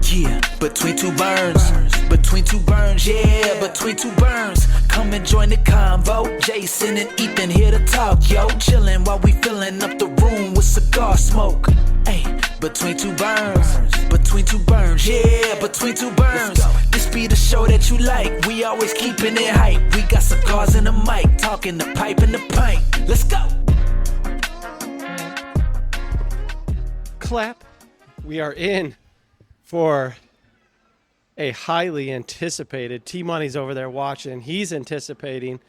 Yeah, between two burns. Between two burns, yeah, between two burns. Come and join the convo. Jason and Ethan here to talk, yo. Chillin' while we filling up the room with cigar smoke. Hey, between two burns. Between two burns, yeah, between two burns. This be the show that you like. We always keeping it hype. We got cigars in the mic, talking the pipe and the pint. Let's go. Clap. We are in for a highly anticipated, T-Money's over there watching. He's anticipating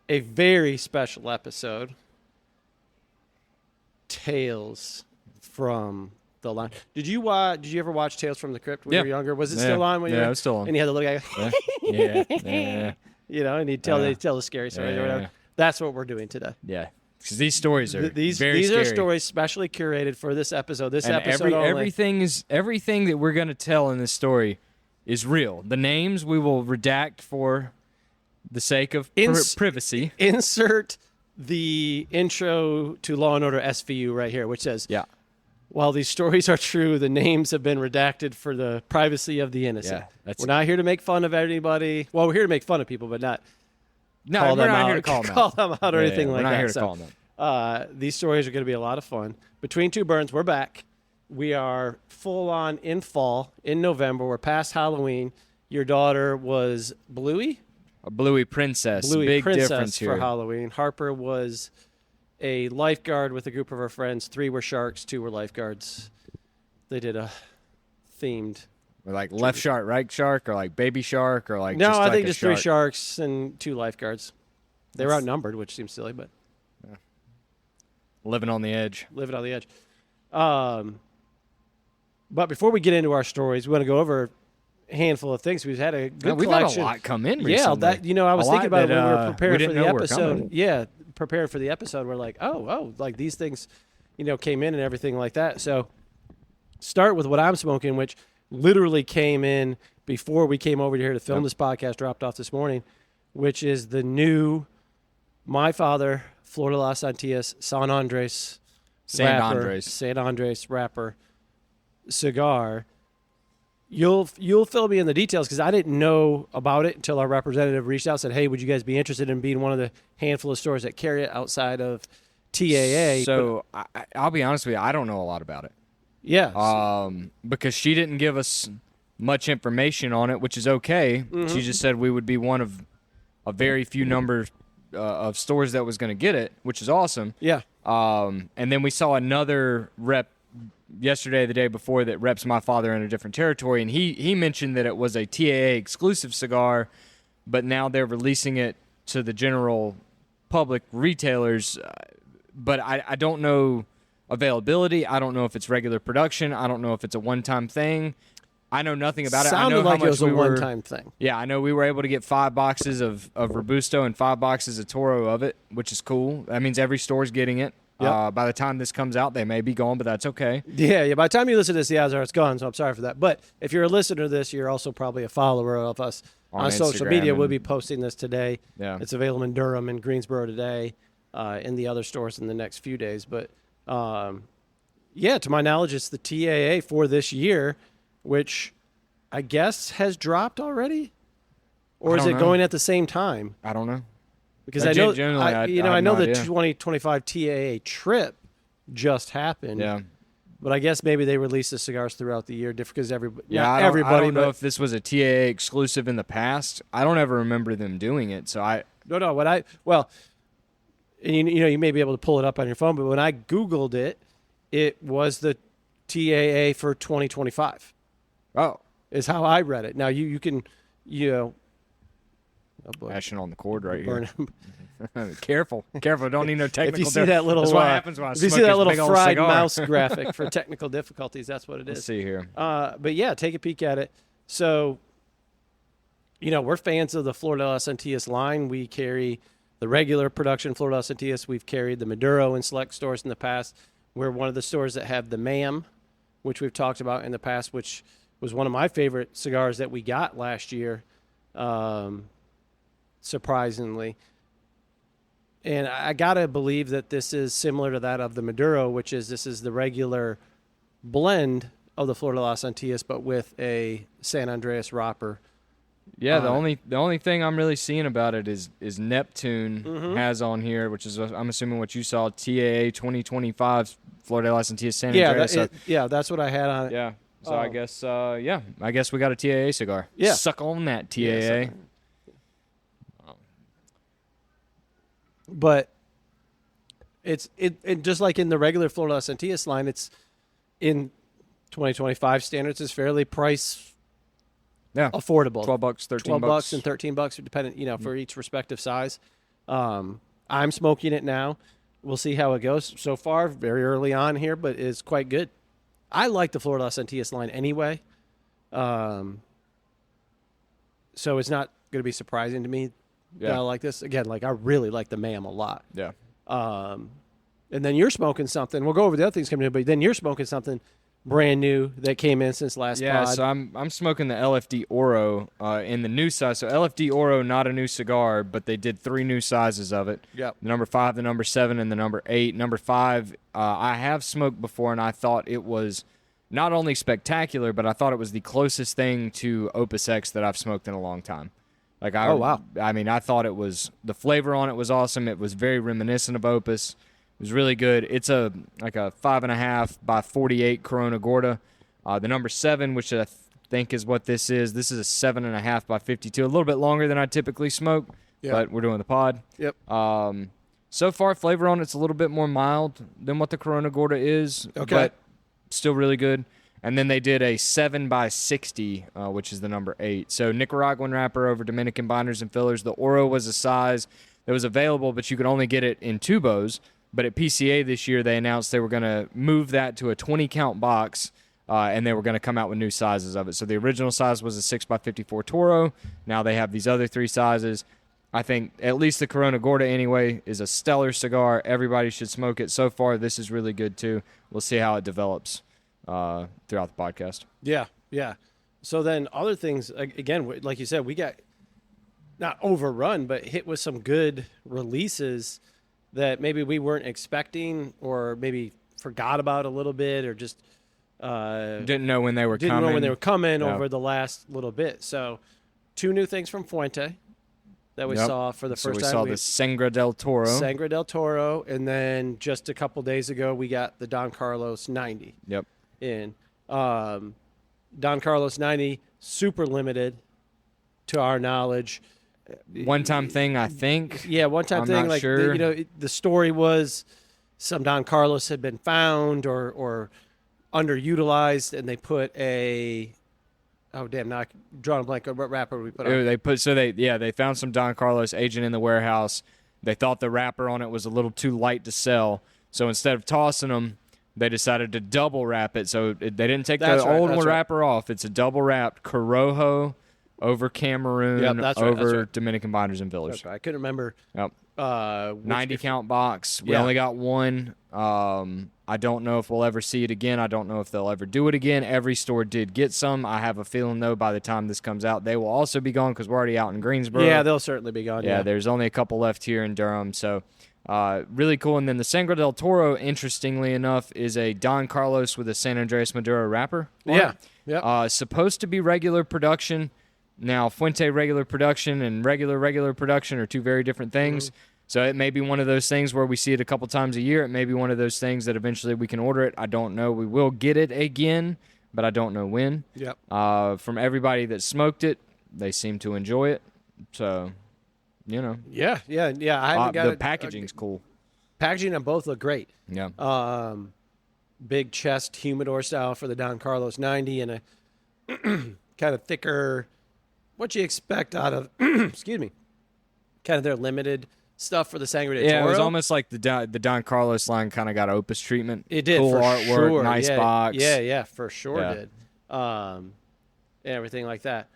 a very special episode. Tales from the Line. Did you ever watch Tales from the Crypt when you were younger? Was it still on when you were? Yeah, it was still on. And you had the little guy. Yeah. You know, and he'd tell the scary stories or whatever. Yeah. That's what we're doing today. Yeah. Because these stories are these very are scary. stories specially curated for this episode. This and episode only. everything that we're going to tell in this story is real. The names we will redact for the sake of privacy. Insert the intro to Law and Order SVU right here, which says, Yeah. While these stories are true, the names have been redacted for the privacy of the innocent. Yeah, we're not here to make fun of anybody. Well, we're here to make fun of people, but not No, call we're them not out, here to call them out or anything like that. We're not here to So, call them out. these stories are going to be a lot of fun. Between two burns, we're back. We are full on in fall, in November. We're past Halloween. Your daughter was Bluey? A Bluey princess. Bluey Big princess difference here. for Halloween. Harper was a lifeguard with a group of her friends. 3 were sharks, 2 were lifeguards. They did a themed. Or like left shark, right shark, or like baby shark, or like No, just I like think a just 3 sharks and 2 lifeguards. They were outnumbered, which seems silly, but living on the edge. living on the edge. But before we get into our stories, we want to go over a handful of things. We've had a good We've collection. had a lot come in Yeah, recently. I was thinking about it when we were we preparing for didn't the know were episode. coming. Yeah, preparing for the episode, we're like, like these things, came in and everything like that. So start with what I'm smoking, which literally came in before we came over here to film this podcast, dropped off this morning, which is the new My Father, Flor de las Antillas, San Andres wrapper cigar. You'll fill me in the details because I didn't know about it until our representative reached out and said, hey, would you guys be interested in being one of the handful of stores that carry it outside of TAA? So I'll be honest with you, I don't know a lot about it. Yeah. Because she didn't give us much information on it, which is okay. Mm-hmm. She just said we would be one of a very few number of stores that was going to get it, which is awesome. Yeah. And then we saw another rep yesterday, the day before, that reps My Father in a different territory, and he mentioned that it was a TAA exclusive cigar, but now they're releasing it to the general public retailers. But I don't know availability. I don't know if it's regular production. I don't know if it's a one-time thing. I know nothing about it. I know like how it much was a one-time thing. Yeah, I know we were able to get 5 boxes of Robusto and 5 boxes of Toro of it, which is cool. That means every store's getting it. Yep. By the time this comes out, they may be gone, but that's okay. Yeah. By the time you listen to this, the odds are it's gone, so I'm sorry for that. But if you're a listener to this, you're also probably a follower of us on social media. We'll be posting this today. Yeah. It's available in Durham and Greensboro today, in the other stores in the next few days. But, to my knowledge, it's the TAA for this year, which I guess has dropped already? Or is it going at the same time? I don't know. Because I know, I know no the idea. 2025 TAA trip just happened. Yeah. But I guess maybe they release the cigars throughout the year because everybody. Yeah, not I don't know but if this was a TAA exclusive in the past. I don't ever remember them doing it, so I. No. And you may be able to pull it up on your phone, but when I Googled it, it was the TAA for 2025. Oh. Is how I read it. Now you can, oh boy. Ashing on the cord right Burn here. Careful. Don't need no technical. If you see that little, that's what happens when I if you smoke see that this little big old fried cigar. mouse graphic for technical difficulties, that's what it is. Let's see here. But yeah, take a peek at it. So, we're fans of the Flor de las Antillas line. We carry the regular production Flor de las Antillas. We've carried the Maduro in select stores in the past. We're one of the stores that have the Ma'am, which we've talked about in the past, which was one of my favorite cigars that we got last year, surprisingly. And I got to believe that this is similar to that of the Maduro, which is this is the regular blend of the Flor de las Antillas, but with a San Andreas wrapper. Yeah, the only thing I'm really seeing about it is Neptune has on here, which is I'm assuming what you saw, TAA 2025 Flor de las Antillas San Andreas. That's what I had on it. Yeah. So I guess we got a TAA cigar. Yeah. Suck on that TAA. Yeah, but it just like in the regular Flor de las Antillas line, it's in 2025 standards is fairly affordable. $12, $13. $12 and $13 depending, for each respective size. I'm smoking it now. We'll see how it goes. So far, very early on here, but it's quite good. I like the Flor de las Antillas line anyway. So it's not going to be surprising to me that I like this. Again, I really like the MAM a lot. Yeah. And then you're smoking something. We'll go over the other things coming in, but then you're smoking something brand new that came in since last pod. Yeah, so I'm smoking the LFD Oro in the new size. So LFD Oro, not a new cigar, but they did 3 new sizes of it. Yep. The number 5, the number 7, and the number 8. Number 5, I have smoked before, and I thought it was not only spectacular, but I thought it was the closest thing to Opus X that I've smoked in a long time. Oh, wow. I mean, I thought it was, the flavor on it was awesome. It was very reminiscent of Opus. It was really good. It's a 5.5 by 48 Corona Gorda. The number 7, which I think is what this is a 7.5 by 52. A little bit longer than I typically smoke, but we're doing the pod. Yep. So far, flavor on it's a little bit more mild than what the Corona Gorda is, but still really good. And then they did a 7 by 60, which is the number 8. So Nicaraguan wrapper over Dominican binders and fillers. The Oro was a size that was available, but you could only get it in tubos. But at PCA this year, they announced they were going to move that to a 20-count box, and they were going to come out with new sizes of it. So the original size was a 6x54 Toro. Now they have these other 3 sizes. I think at least the Corona Gorda, anyway, is a stellar cigar. Everybody should smoke it. So far, this is really good, too. We'll see how it develops throughout the podcast. Yeah. So then other things, again, like you said, we got not overrun, but hit with some good releases that maybe we weren't expecting or maybe forgot about a little bit or just didn't know when they were coming over the last little bit. So 2 new things from Fuente that we saw for the first time. So we saw the Sangra del Toro. Sangra del Toro. And then just a couple days ago, we got the Don Carlos 90 in. Don Carlos 90, super limited to our knowledge. One-time thing, I think. Yeah, one-time thing. Not sure. The story was some Don Carlos had been found or underutilized, and they put a now I drawn a blank. What wrapper we put on? They found some Don Carlos aging in the warehouse. They thought the wrapper on it was a little too light to sell, so instead of tossing them, they decided to double wrap it. So they didn't take the old wrapper off. It's a double wrapped Corojo over Cameroon, over Dominican binders and fillers. That's right. I couldn't remember. Yep. 90 count box. We only got one. I don't know if we'll ever see it again. I don't know if they'll ever do it again. Every store did get some. I have a feeling, though, by the time this comes out, they will also be gone because we're already out in Greensboro. Yeah, they'll certainly be gone. Yeah, there's only a couple left here in Durham. So really cool. And then the Sangra del Toro, interestingly enough, is a Don Carlos with a San Andreas Maduro wrapper. Yeah. Supposed to be regular production. Now, Fuente regular production and regular production are 2 very different things. Mm-hmm. So it may be one of those things where we see it a couple times a year. It may be one of those things that eventually we can order it. I don't know. We will get it again, but I don't know when. Yep. From everybody that smoked it, they seem to enjoy it. So, Yeah. I haven't got the packaging's cool. Packaging on both look great. Yeah. Big chest humidor style for the Don Carlos 90 and a kind of thicker, what you expect out of, excuse me, kind of their limited stuff for the Sangre de Toro. Yeah, it was almost like the Don Carlos line kind of got Opus treatment. It did, cool for artwork, sure. Nice box. Yeah, for sure did. And everything like that.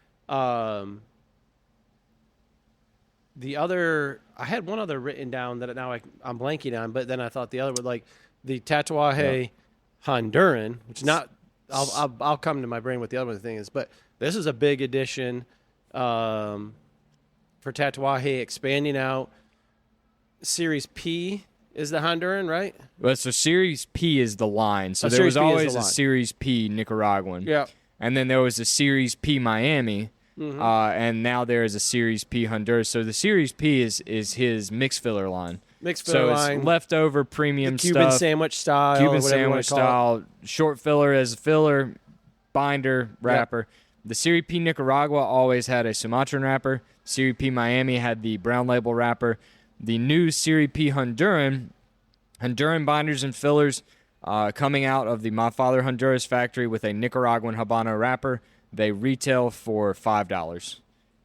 The other, I had one other written down that now I'm blanking on, but then I thought the other was like the Tatuaje Honduran, which not, I'll come to my brain what the other thing is, but this is a big addition for Tatuaje, expanding out Series P is the Honduran, right? Well, so Series P is the line. So there Series was P is always the a line. Series P Nicaraguan. Yeah. And then there was a Series P Miami. And now there is a Series P Honduras. So the Series P is his mix filler line. Mixed filler so line. it's leftover premium Cuban stuff. sandwich style. Cuban or whatever you wanna sandwich call it. style, short filler as a filler, binder, wrapper. The Series P Nicaragua always had a Sumatran wrapper. Series P Miami had the brown label wrapper. The new Series P Honduran binders and fillers coming out of the My Father Honduras factory with a Nicaraguan Habano wrapper. They retail for $5.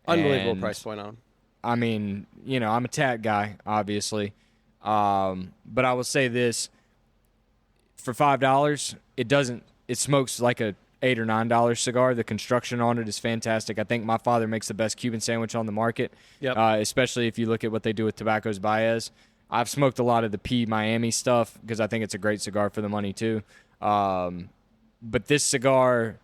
Unbelievable And, price point on 'em. I mean, I'm a tat guy, obviously. But I will say this. For $5, it smokes like a $8 or $9 cigar. The construction on it is fantastic. I think My Father makes the best Cuban sandwich on the market, Yep. Especially if you look at what they do with Tobacos Baez. I've smoked a lot of the P Miami stuff because I think it's a great cigar for the money too. But this cigar,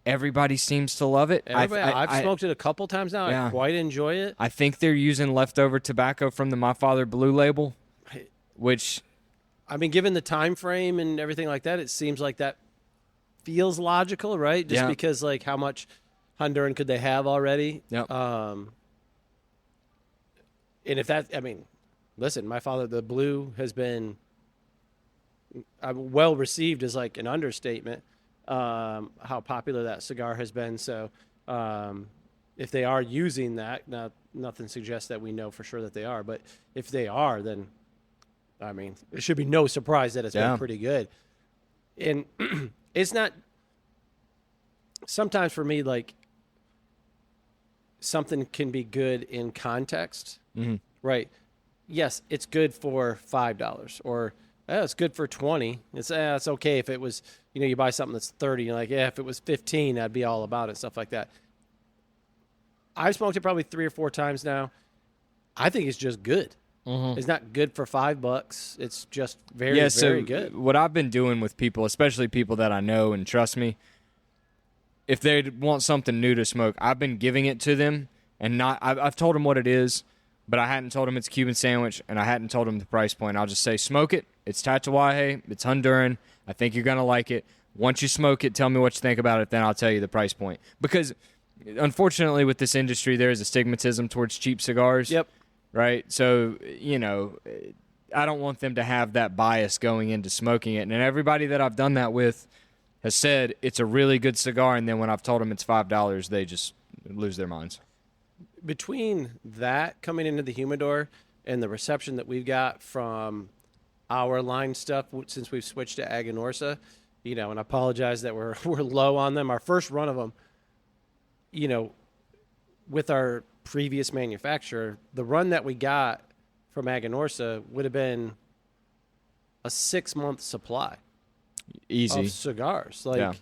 everybody seems to love it. I've smoked it a couple times now. Yeah. I quite enjoy it. I think they're using leftover tobacco from the My Father Blue label, which I mean, given the time frame and everything like that, it seems like that feels logical, right? Just Yeah. because, like, how much Honduran could they have already? Yep. And if that, I mean, listen, My Father, the Blue has been well received is like an understatement. How popular that cigar has been. So, if they are using that, now nothing suggests that we know for sure that they are, but if they are, then I mean, it should be no surprise that it's Yeah. been pretty good. And it's not. Sometimes for me, like, something can be good in context, right? Yes, it's good for $5, or it's good for 20. It's okay if it was, you buy something that's 30. You're like, if it was 15, I'd be all about it, stuff like that. I've smoked it probably 3 or 4 times now. I think it's just good. It's not good for $5. It's just very, very good. What I've been doing with people, especially people that I know and trust me, if they want something new to smoke, I've been giving it to them, and I've told them what it is, but I hadn't told them it's a Cuban sandwich, and I hadn't told them the price point. I'll just say, smoke it. It's Tatuaje. It's Honduran. I think you're gonna like it. Once you smoke it, tell me what you think about it. Then I'll tell you the price point. Because unfortunately, with this industry, there is a stigmatism towards cheap cigars. Yep. Right? So, I don't want them to have that bias going into smoking it. And everybody that I've done that with has said it's a really good cigar, and then when I've told them it's $5, they just lose their minds. Between that coming into the humidor and the reception that we've got from our line stuff since we've switched to Aganorsa, and I apologize that we're low on them. Our first run of them, with our previous manufacturer, the run that we got from Aganorsa would have been a 6-month supply Easy. of cigars. Yeah.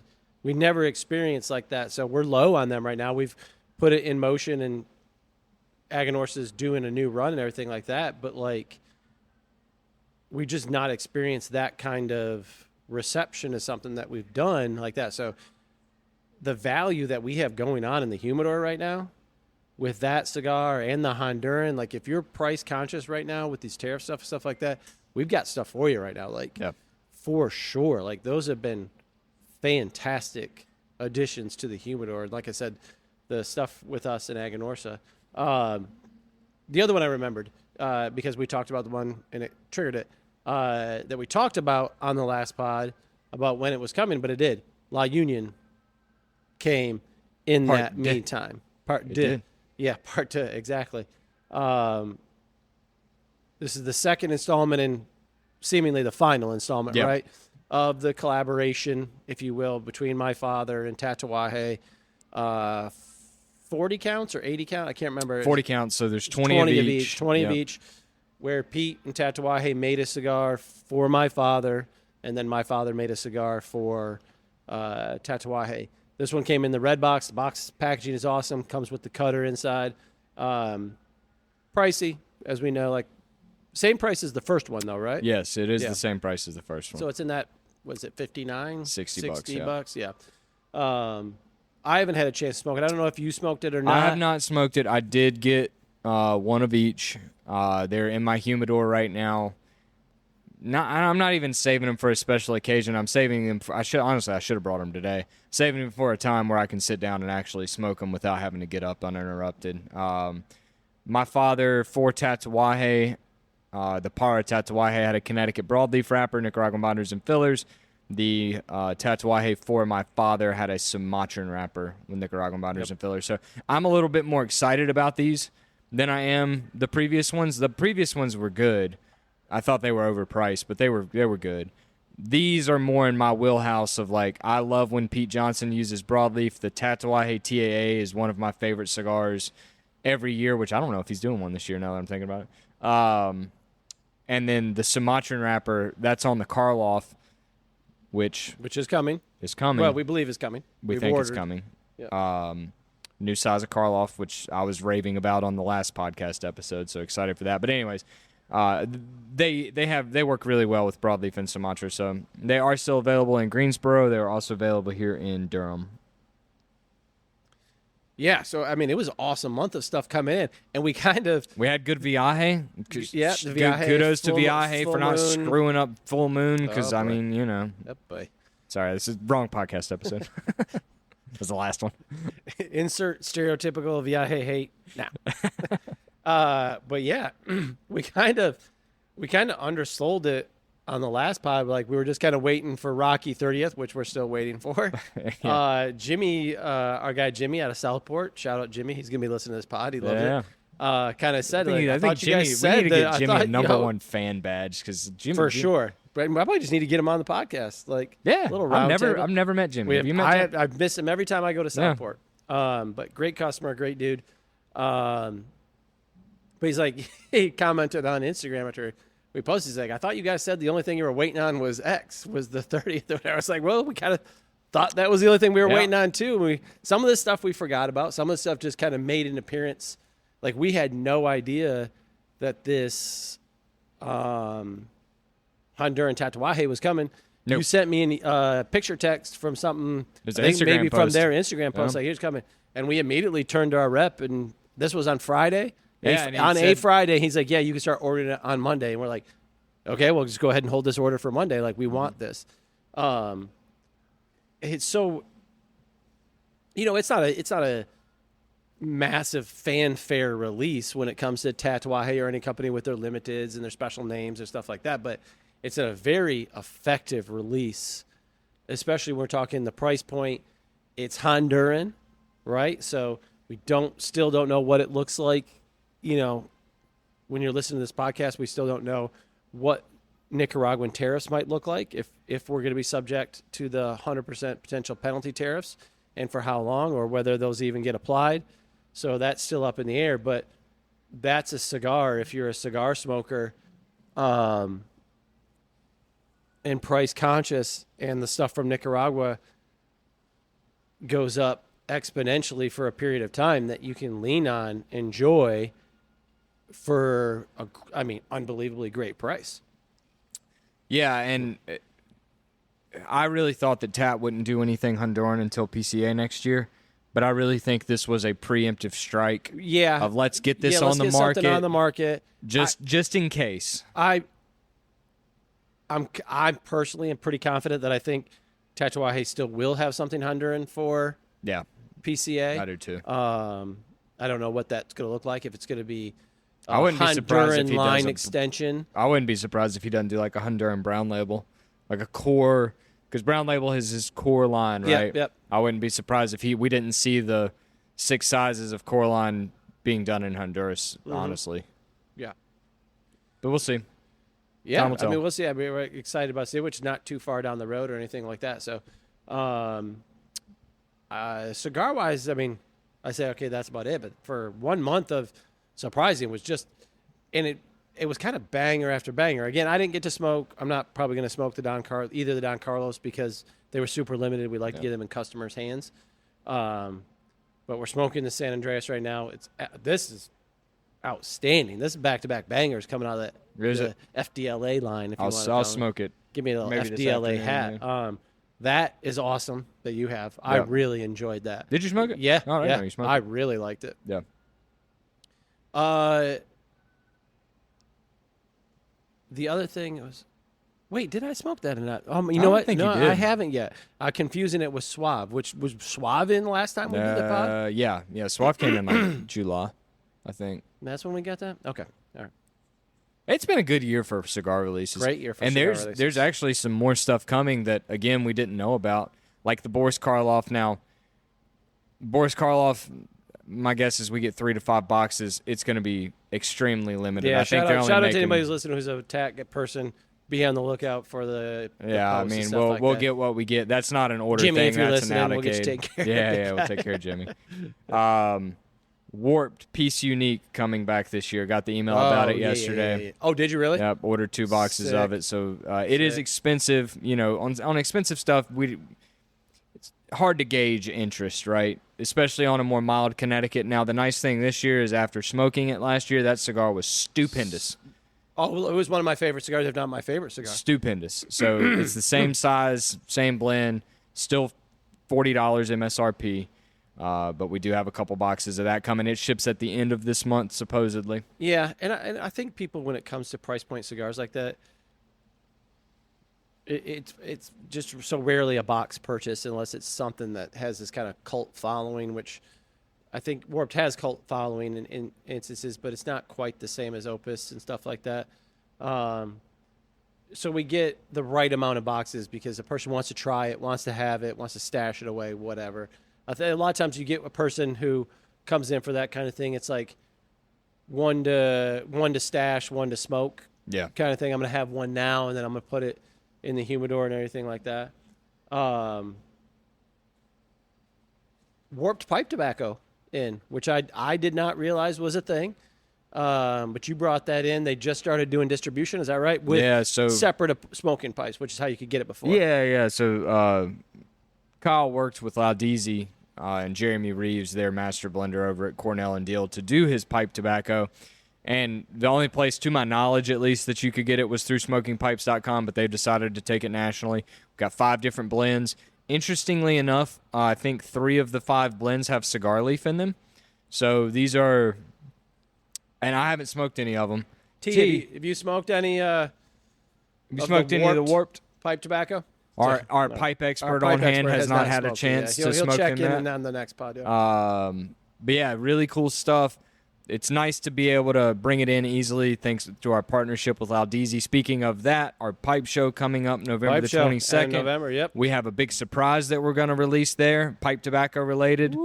We never experienced like that. So we're low on them right now. We've put it in motion, and Aganorsa is doing a new run and everything like that. But we just not experienced that kind of reception as something that we've done like that. So the value that we have going on in the humidor right now with that cigar and the Honduran, if you're price conscious right now with these tariff stuff like that, we've got stuff for you right now. For sure. Those have been fantastic additions to the humidor. Like I said, the stuff with us in Aganorsa. The other one I remembered, because we talked about the one and it triggered it, that we talked about on the last pod about when it was coming, but it did. La Union came in Part that did. meantime. Part It did. did. Yeah, part 2, exactly. This is the second installment and seemingly the final installment, Yep. right, of the collaboration, if you will, between My Father and Tatuaje. 40 counts or 80 count? I can't remember. 40 counts, so there's 20 of each. 20 of Yep. each, where Pete and Tatuaje made a cigar for My Father, and then My Father made a cigar for Tatuaje. This one came in the red box. The box packaging is awesome. Comes with the cutter inside. Pricey, as we know, same price as the first one, though, right? Yes, it is Yeah. the same price as the first one. So it's in that, was it 59? 60 bucks, yeah. bucks, yeah. I haven't had a chance to smoke it. I don't know if you smoked it or not. I have not smoked it. I did get one of each. They're in my humidor right now. I'm not even saving them for a special occasion. I'm saving them for, I should have brought them today. Saving them for a time where I can sit down and actually smoke them without having to get up uninterrupted. My father, for Tatuaje, the Para Tatuaje had a Connecticut broadleaf wrapper, Nicaraguan binders and fillers. The Tatuaje for my father had a Sumatran wrapper with Nicaraguan binders and fillers. So I'm a little bit more excited about these than I am the previous ones. The previous ones were good. I thought they were overpriced, but they were good. These are more in my wheelhouse of like, I love when Pete Johnson uses broadleaf. The Tatuaje TAA is one of my favorite cigars every year, which I don't know if he's doing one this year now that I'm thinking about it. And then the Sumatran wrapper, that's on the Karloff, which is coming. Is coming. Well, we believe is coming. We think it's coming. Yeah. New size of Karloff, which I was raving about on the last podcast episode, so excited for that. But anyways, they work really well with broadleaf and Sumatra, so they are still available in Greensboro. They are also available here in Durham. Yeah, so I mean, it was an awesome month of stuff coming in, and we had good Viaje. Yeah, the Viaje, kudos to Viaje for not screwing up full moon, because Oh, I boy. mean, you know. Yep, boy. Sorry, this is wrong podcast episode. That was the last one. Insert stereotypical Viaje hate now. But yeah, we kind of undersold it on the last pod. Like, we were just kind of waiting for Rocky 30th, which we're still waiting for. Yeah. Jimmy, our guy Jimmy out of Southport, shout out Jimmy. He's gonna be listening to this pod. He loves Yeah. it. Kind of said, I think you guys Jimmy, said we need to that. get Jimmy I a thought, number one fan badge, because Jimmy for sure. But I probably just need to get him on the podcast. Like, Yeah, little round table. I've never met Jimmy. Have you met Jimmy? I miss him every time I go to Southport. But great customer, great dude. But he's like, he commented on Instagram after we posted. He's like, I thought you guys said the only thing you were waiting on was X, was the 30th. I was like, well, we kind of thought that was the only thing we were waiting on too. Some of this stuff we forgot about. Some of the stuff just kind of made an appearance. Like, we had no idea that this Honduran Tatuaje was coming. Nope. You sent me a picture text from something, There's I an think Instagram maybe from post. their Instagram post, like, here's coming. And we immediately turned to our rep, and this was on Friday. Yeah, and he on a said- Friday, he's like, yeah, you can start ordering it on Monday. And we're like, okay, well, just go ahead and hold this order for Monday. Like, we want this. It's so, it's not a massive fanfare release when it comes to Tatuaje or any company with their limiteds and their special names and stuff like that, but it's a very effective release, especially when we're talking the price point. It's Honduran, right? So we still don't know what it looks like. When you're listening to this podcast, we still don't know what Nicaraguan tariffs might look like, if we're going to be subject to the 100% potential penalty tariffs, and for how long, or whether those even get applied. So that's still up in the air, but that's a cigar. If you're a cigar smoker, and price conscious, and the stuff from Nicaragua goes up exponentially for a period of time, that you can lean on, enjoy for unbelievably great price. Yeah, and I really thought that TAT wouldn't do anything Honduran until PCA next year. But I really think this was a preemptive strike. Yeah, of let's get this let's on the get market. something on the market, just in case. I'm personally am pretty confident that I think Tatuaje still will have something Honduran for PCA. I do too. I don't know what that's going to look like. If it's going to be I wouldn't be surprised if Honduran he line does extension. I wouldn't be surprised if he doesn't do like a Honduran brown label, like a core, because brown label is his core line, right? Yep. I wouldn't be surprised if we didn't see the 6 sizes of core line being done in Honduras, honestly. Yeah. But we'll see. Yeah, Time will tell. we'll see. We're excited about it, which is not too far down the road or anything like that. So, cigar-wise, I say, okay, that's about it. But for 1 month of surprising was just, and it was kind of banger after banger. Again, I didn't get to smoke. I'm not probably going to smoke either the Don Carlos, because they were super limited. We like to get them in customers' hands. But we're smoking the San Andreas right now. This is outstanding. This is back-to-back bangers coming out of the FDLA line. If I'll smoke it. Give me a little maybe this FDLA afternoon, hat. That is awesome that you have. I really enjoyed that. Did you smoke it? Yeah. Oh, I didn't know you smoked I it. really liked it. Yeah. The other thing was, Wait, did I smoke that or not? You I know don't what? think No, you did. I haven't yet. I'm confusing it with Suave, which was Suave in last time we did the pod. Yeah. Suave came in like July, I think. That's when we got that? Okay. All right. It's been a good year for cigar releases. Great year for and cigar there's releases. actually some more stuff coming that again we didn't know about, like the Boris Karloff. Now, Boris Karloff, my guess is we get 3 to 5 boxes. It's going to be extremely limited. Yeah, I think shout they're out, only shout out to making, anybody who's listening who's a TAC person. Be on the lookout for the Yeah, I posts and mean stuff we'll like get what we get. That's not an order Jimmy, thing. if you're That's an listening, we'll get you allocated. taken care of. Yeah, we'll take care of Jimmy. Warped Piece Unique coming back this year. Got the email about it yesterday. Yeah. Oh, did you really? Yep, ordered 2 boxes of Sick. it. So it is expensive. You know, on expensive stuff, it's hard to gauge interest, right? Especially on a more mild Connecticut. Now, the nice thing this year is after smoking it last year, that cigar was stupendous. Oh, well, it was one of my favorite cigars, if not my favorite cigar. Stupendous. So it's the same size, same blend, still $40 MSRP. But we do have a couple boxes of that coming. It ships at the end of this month, supposedly. Yeah, and I think people, when it comes to price point cigars like that, it's just so rarely a box purchase unless it's something that has this kind of cult following, which I think Warped has cult following in instances, but it's not quite the same as Opus and stuff like that. So we get the right amount of boxes because the person wants to try it, wants to have it, wants to stash it away, whatever. A lot of times you get a person who comes in for that kind of thing. It's like one to stash, one to smoke, Yeah. kind of thing. I'm going to have one now, and then I'm going to put it in the humidor and everything like that. Warped pipe tobacco in, which I did not realize was a thing. But you brought that in. They just started doing distribution. Is that right? With so separate smoking pipes, which is how you could get it before. Yeah. So Kyle worked with Laudeezy and Jeremy Reeves, their master blender over at Cornell and Deal, to do his pipe tobacco. And the only place, to my knowledge at least, that you could get it was through smokingpipes.com, but they've decided to take it nationally. We've got 5 different blends. Interestingly enough, I think 3 of the 5 blends have cigar leaf in them. So these are, and I haven't smoked any of them. Have you smoked any? Have you smoked any of the Warped? Pipe tobacco? Our pipe expert on hand has not had a smoked it, chance yeah. to He'll smoke check them in that. on the next pod. Yeah. But yeah, really cool stuff. It's nice to be able to bring it in easily thanks to our partnership with Laudeezy. Speaking of that, our pipe show coming up November the 22nd. In November, yep. We have a big surprise that we're going to release there, pipe tobacco related.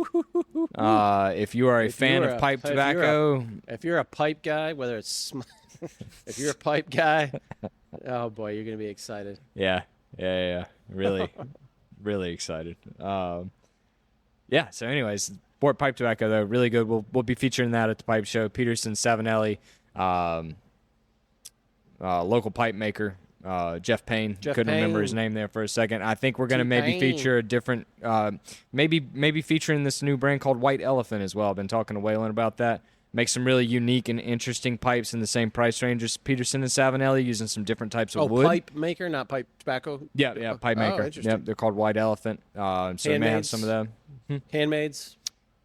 If you are a fan of pipe tobacco. If you're a pipe guy, whether it's if you're a pipe guy, oh boy, you're going to be excited. Yeah. Really, really excited. Yeah, so anyways, Warped pipe tobacco, though, really good. We'll be featuring that at the pipe show. Peterson Savinelli, local pipe maker, Jeff Payne. Couldn't remember his name there for a second. I think we're going to maybe feature a different, maybe featuring this new brand called White Elephant as well. I've been talking to Waylon about that. Make some really unique and interesting pipes in the same price range as Peterson and Savinelli, using some different types of wood. Pipe maker, not pipe tobacco. Yeah, pipe maker. Interesting. Yep, they're called White Elephant. So we may have some of them. Handmaids.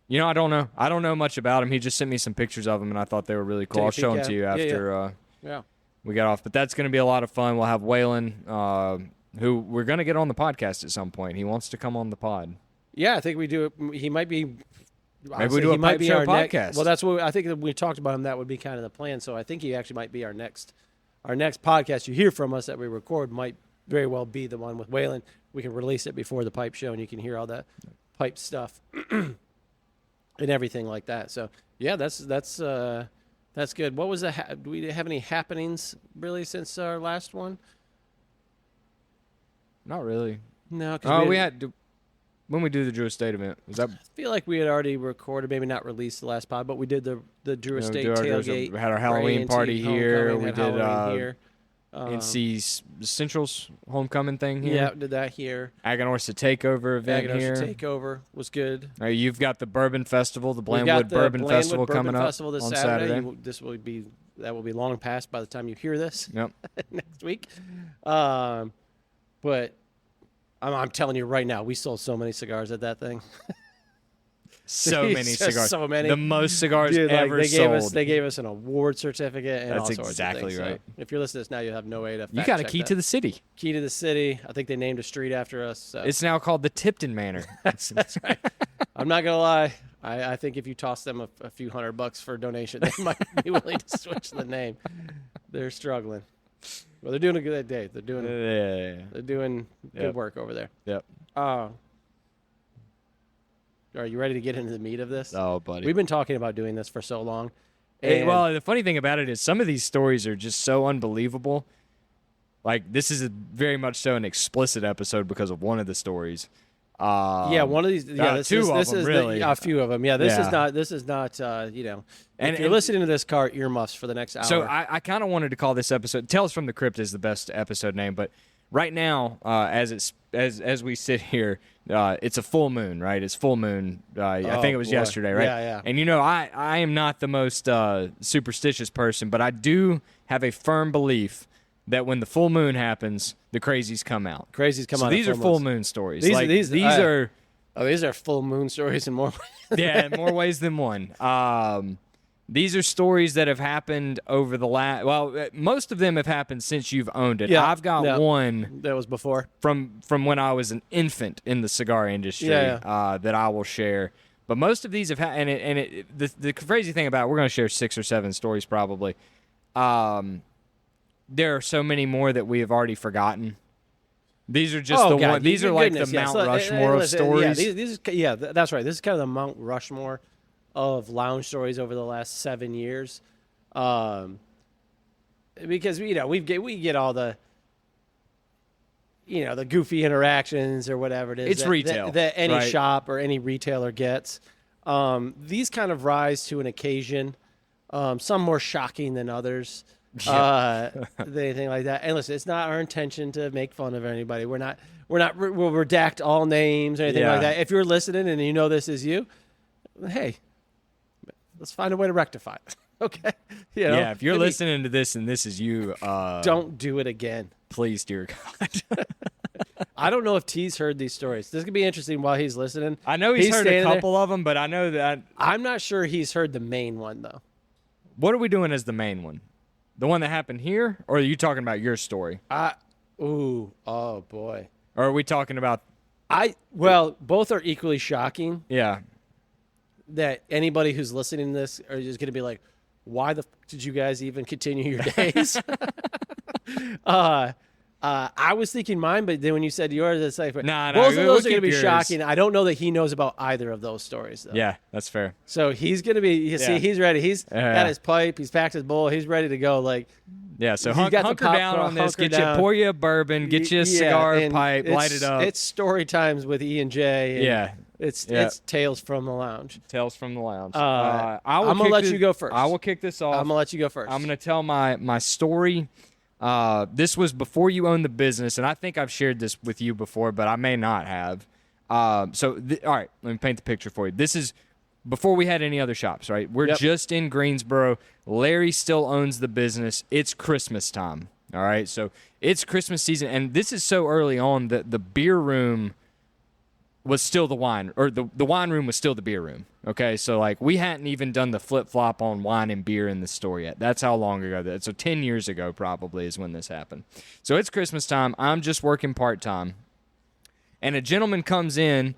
You know, I don't know. I don't know much about him. He just sent me some pictures of them, and I thought they were really cool. I'll show them to you after we get off. But that's going to be a lot of fun. We'll have Waylon, who we're going to get on the podcast at some point. He wants to come on the pod. Yeah, I think we do. He might be. Maybe we do a pipe show podcast. Well, that's what I think. That we talked about him. That would be kind of the plan. So I think he actually might be our next podcast. You hear from us that we record might very well be the one with Waylon. We can release it before the pipe show, and you can hear all that pipe stuff. And everything like that. So yeah, that's good. What was do we have any happenings really since our last one? Not really. No. We had when we do the Drew Estate event. Was that? I feel like we had already recorded, maybe not released the last pod, but we did the Drew Estate tailgate. We had our Halloween party here. We did here. NC Central's homecoming thing here. Yeah, did that here. Aganorsa Takeover event here. Takeover was good. You've got the Bourbon Festival, the Blandwood Bourbon Festival coming up Festival this on Saturday. That will be long past by the time you hear this. Yep. Next week. But I'm telling you right now, we sold so many cigars at that thing. So many Just cigars. so many. The most cigars Dude, like, ever they sold. gave us an award certificate and That's all sorts of exactly things. right. So if you're listening to this now, you'll have no way to. You got a key to the city. Key to the city. I think they named a street after us. So. It's now called the Tipton Manor. That's right. I'm not gonna lie. I think if you toss them a few $100 for a donation, they might be willing to switch the name. They're struggling. Well, they're doing a good day. They're doing. They're doing good work over there. Yep. Are you ready to get into the meat of this? Oh, buddy. We've been talking about doing this for so long. Well, the funny thing about it is some of these stories are just so unbelievable. Like, this is very much so an explicit episode because of one of the stories. One of these. Yeah, two of them, really. A few of them. Yeah, this Yeah. is not. This is not. If And- you're listening to this, car earmuffs for the next hour. So I kind of wanted to call this episode "Tales from the Crypt" is the best episode name, but right now, as we sit here, it's a full moon, right? It's full moon. I think it was yesterday, right? Yeah. And I am not the most superstitious person, but I do have a firm belief that when the full moon happens, the crazies come out. Crazies come out. These are full moon stories. These are. Oh, these are full moon stories in more. Yeah, in more ways than one. These are stories that have happened over the last. Well, most of them have happened since you've owned it. Yeah, I've got one that was before from when I was an infant in the cigar industry that I will share. But most of these have happened, and the crazy thing about it, we're going to share 6 or 7 stories probably. There are so many more that we have already forgotten. These are just one. These are like the Mount Rushmore of stories. That's right. This is kind of the Mount Rushmore of lounge stories over the last 7 years, because we get all the the goofy interactions or whatever it is. It's retail that any right? shop or any retailer gets. These kind of rise to an occasion. Some more shocking than others. Anything like that. And listen, it's not our intention to make fun of anybody. We'll redact all names or anything like that. If you're listening and you know this is you, hey, let's find a way to rectify it. Okay. Yeah, if you're listening to this and this is you, don't do it again. Please, dear God. I don't know if T's heard these stories. This could be interesting while he's listening. I know he's heard a couple of them, but I know that I'm not sure he's heard the main one though. What are we doing as the main one? The one that happened here, or are you talking about your story? Oh boy. Or are we talking about? Both are equally shocking. Yeah. That anybody who's listening to this are just going to be like, why the did you guys even continue your days? I was thinking mine, but then when you said yours, it's like, no, both of those are going to be yours. shocking. I don't know that he knows about either of those stories, though. Yeah, that's fair. So he's going to be, see, he's ready. He's got his pipe. He's packed his bowl. He's ready to go. Like, yeah, so hunker down on this. Pour you a bourbon, get you a cigar pipe, light it up. It's story times with E and J. Yeah. It's Tales from the Lounge. Tales from the Lounge. I'm going to let you go first. I will kick this off. I'm going to let you go first. I'm going to tell my story. This was before you owned the business, and I think I've shared this with you before, but I may not have. All right, let me paint the picture for you. This is before we had any other shops, right? We're just in Greensboro. Larry still owns the business. It's Christmas time, all right? So it's Christmas season, and this is so early on that the beer room was still the wine, or the wine room was still the beer room, okay? So, like, we hadn't even done the flip-flop on wine and beer in the store yet. That's how long ago that. So 10 years ago probably is when this happened. So it's Christmas time. I'm just working part-time. And a gentleman comes in,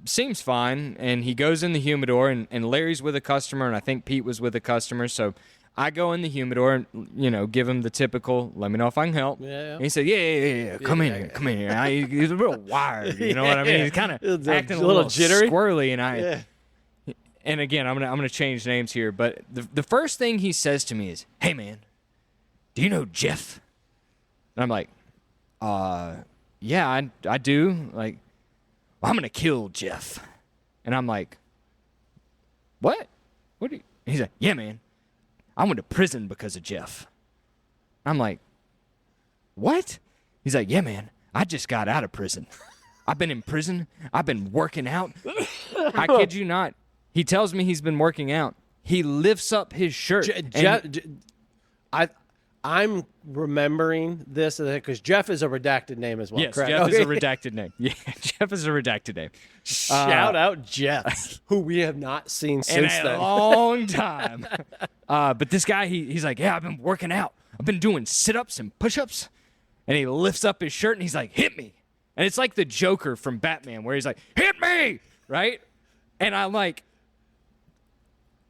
seems fine, and he goes in the humidor, and Larry's with a customer, and I think Pete was with a customer. So I go in the humidor and, give him the typical, let me know if I can help. Yeah. And he said, yeah, come in here. He's a little wired, you know what I mean? He's kind of acting a little jittery, squirrely, and again, I'm gonna change names here, but the first thing he says to me is, "Hey man, do you know Jeff?" And I'm like, yeah, I do. Like, well, I'm gonna kill Jeff. And I'm like, what? What do you? He's like, yeah, man, I went to prison because of Jeff. I'm like, what? He's like, yeah, man, I just got out of prison. I've been in prison. I've been working out. I kid you not. He tells me he's been working out. He lifts up his shirt. I I'm remembering this because Jeff is a redacted name as well. Yes, correct? Jeff is a redacted name. Yeah, Jeff is a redacted name. Shout out Jeff, who we have not seen since In a then. long time. But this guy, he's like, yeah, I've been working out. I've been doing sit-ups and push-ups. And he lifts up his shirt and he's like, hit me. And it's like the Joker from Batman where he's like, hit me, right? And I'm like,